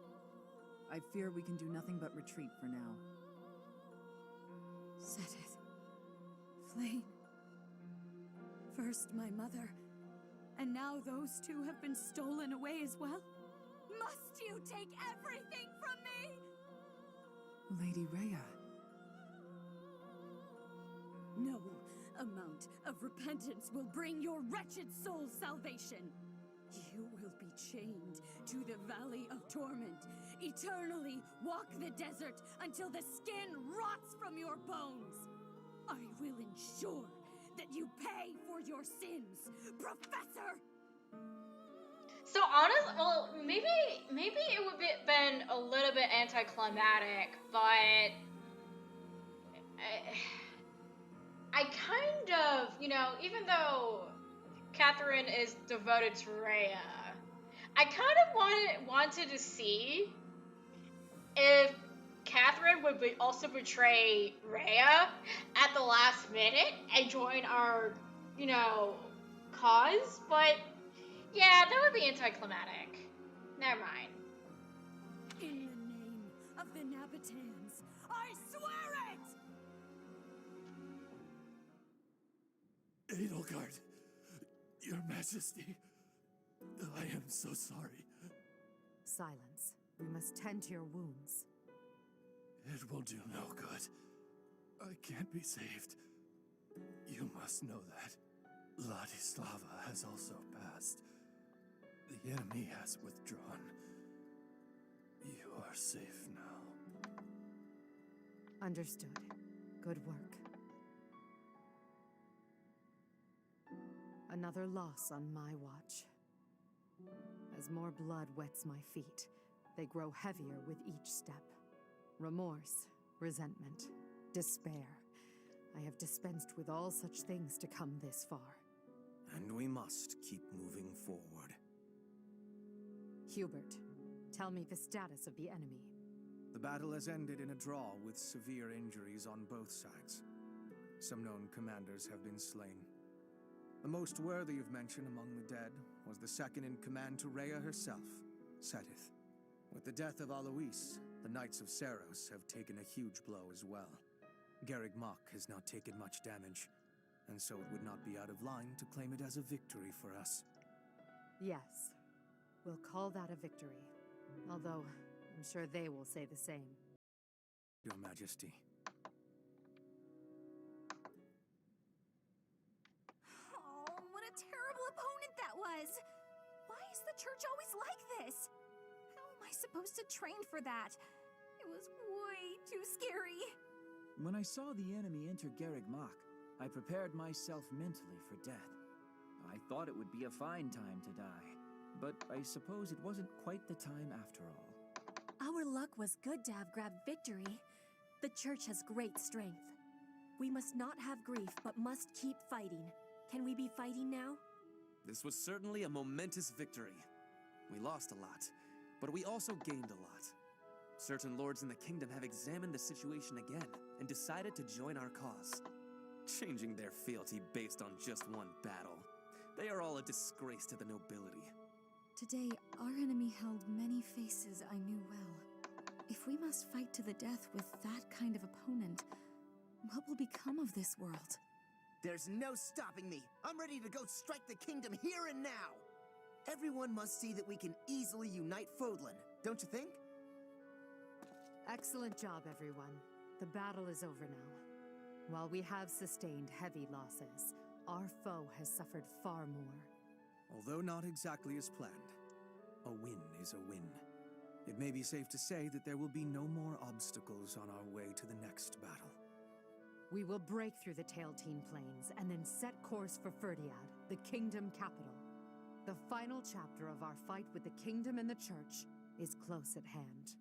I fear we can do nothing but retreat for now. Seteth. Flame. First my mother, and now those two have been stolen away as well? Must you take everything from me? Lady Rhea. No amount of repentance will bring your wretched soul salvation. You will be chained to the Valley of Torment, eternally walk the desert until the skin rots from your bones. I will ensure that you pay for your sins, Professor! So honestly, well, maybe it would have been a little bit anticlimactic, but I kind of, even though Catherine is devoted to Rhea, I kind of wanted to see if Catherine would also betray Rhea at the last minute and join our, cause, but yeah, that would be anticlimactic. Never mind. In the name of the Nabitans, I swear it! Edelgard, Your Majesty, I am so sorry. Silence. We must tend to your wounds. It will do no good. I can't be saved. You must know that. Ladislava has also passed. The enemy has withdrawn. You are safe now. Understood. Good work. Another loss on my watch. As more blood wets my feet, they grow heavier with each step. Remorse, resentment, despair. I have dispensed with all such things to come this far. And we must keep moving forward. Hubert, tell me the status of the enemy. The battle has ended in a draw with severe injuries on both sides. Some known commanders have been slain. The most worthy of mention among the dead was the second-in-command to Rhea herself, Setith. With the death of Alois, the Knights of Seros have taken a huge blow as well. Garreg Mach has not taken much damage, and so it would not be out of line to claim it as a victory for us. Yes, we'll call that a victory. Although, I'm sure they will say the same. Your Majesty. Oh, what a terrible opponent that was! Why is the church always like this? How am I supposed to train for that? It was way too scary. When I saw the enemy enter Garreg Mach, I prepared myself mentally for death. I thought it would be a fine time to die, but I suppose it wasn't quite the time after all. Our luck was good to have grabbed victory. The church has great strength. We must not have grief, but must keep fighting. Can we be fighting now? This was certainly a momentous victory. We lost a lot, but we also gained a lot. Certain lords in the kingdom have examined the situation again and decided to join our cause, changing their fealty based on just one battle. They are all a disgrace to the nobility. Today, our enemy held many faces I knew well. If we must fight to the death with that kind of opponent, what will become of this world? There's no stopping me. I'm ready to go strike the kingdom here and now. Everyone must see that we can easily unite Fodlan, don't you think? Excellent job, everyone. The battle is over now. While we have sustained heavy losses, our foe has suffered far more. Although not exactly as planned, a win is a win. It may be safe to say that there will be no more obstacles on our way to the next battle. We will break through the Tailtean Plains and then set course for Ferdiad, the kingdom capital. The final chapter of our fight with the kingdom and the church is close at hand.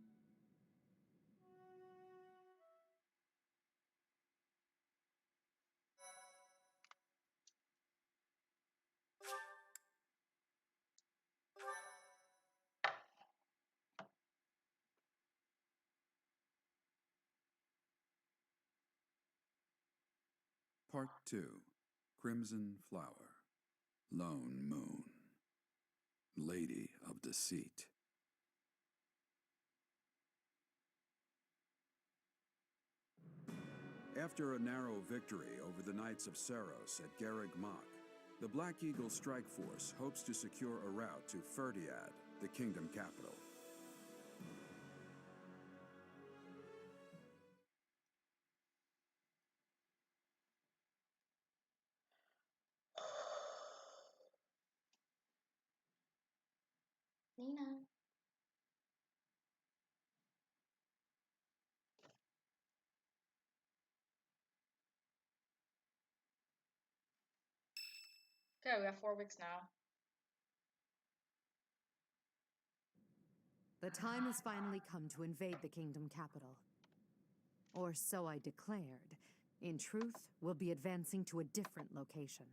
Part 2. Crimson Flower. Lone Moon. Lady of Deceit. After a narrow victory over the Knights of Seros at Garreg Mach, the Black Eagle Strike Force hopes to secure a route to Ferdiad, the kingdom capital. Nina. Okay, we got 4 weeks now. The time has finally come to invade the kingdom capital. Or so I declared. In truth, we'll be advancing to a different location.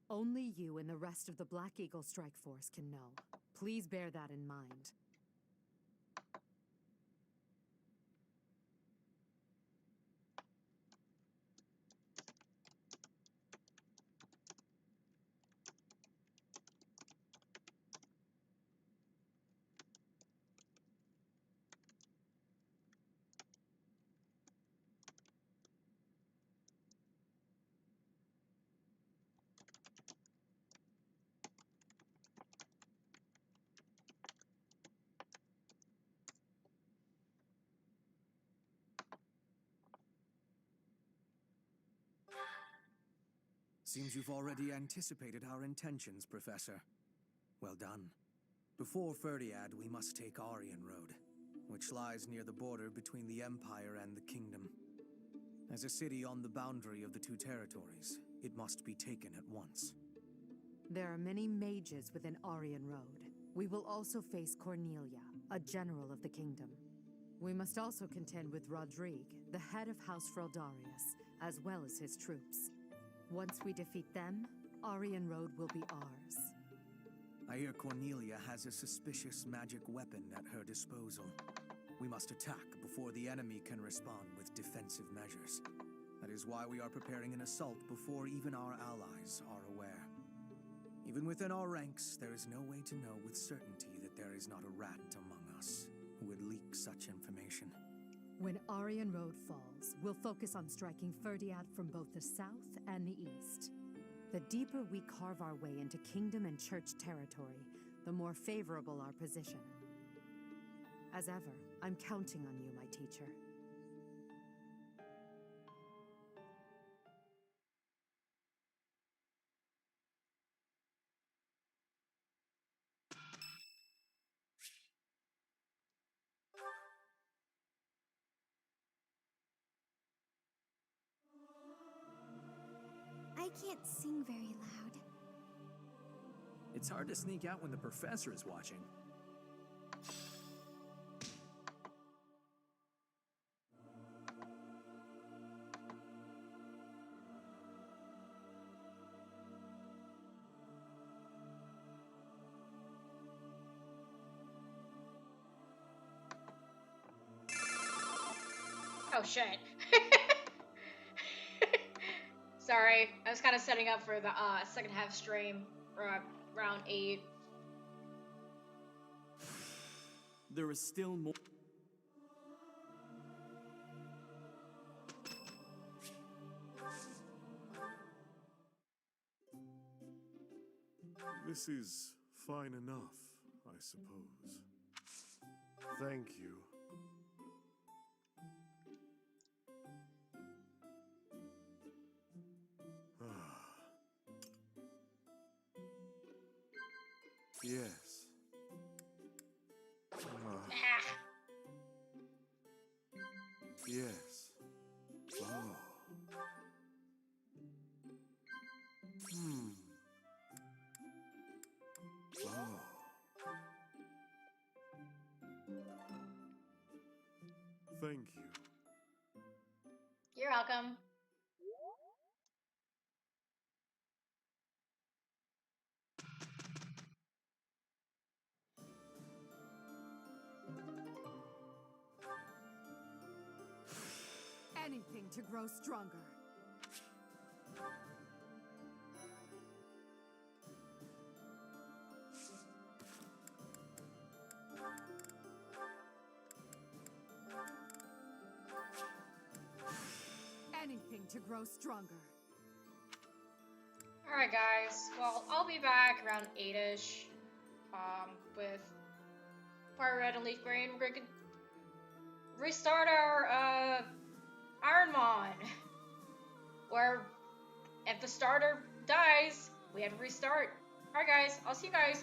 Only you and the rest of the Black Eagle Strike Force can know. Please bear that in mind. Seems you've already anticipated our intentions, Professor. Well done. Before Ferdiad, we must take Aryan Road, which lies near the border between the Empire and the Kingdom. As a city on the boundary of the two territories, it must be taken at once. There are many mages within Aryan Road. We will also face Cornelia, a general of the kingdom. We must also contend with Rodrigue, the head of House Freldarius, as well as his troops. Once we defeat them, Aryan Road will be ours. I hear Cornelia has a suspicious magic weapon at her disposal. We must attack before the enemy can respond with defensive measures. That is why we are preparing an assault before even our allies are aware. Even within our ranks, there is no way to know with certainty that there is not a rat among us who would leak such information. When Aryan Road falls, we'll focus on striking Ferdiad from both the south and the east. The deeper we carve our way into kingdom and church territory, the more favorable our position. As ever, I'm counting on you, my teacher. I can't sing very loud. It's hard to sneak out when the professor is watching. Oh shit. Sorry, I was kind of setting up for the second half stream, round 8. There is still more. This is fine enough, I suppose. Thank you. Yes. Yes. Oh. Oh. Thank you. You're welcome. Anything to grow stronger. Anything to grow stronger. Alright guys, well, I'll be back around 8-ish, with Fire Red and Leaf Green. We're gonna restart our, Ironmon, where if the starter dies, we have to restart. Alright guys, I'll see you guys in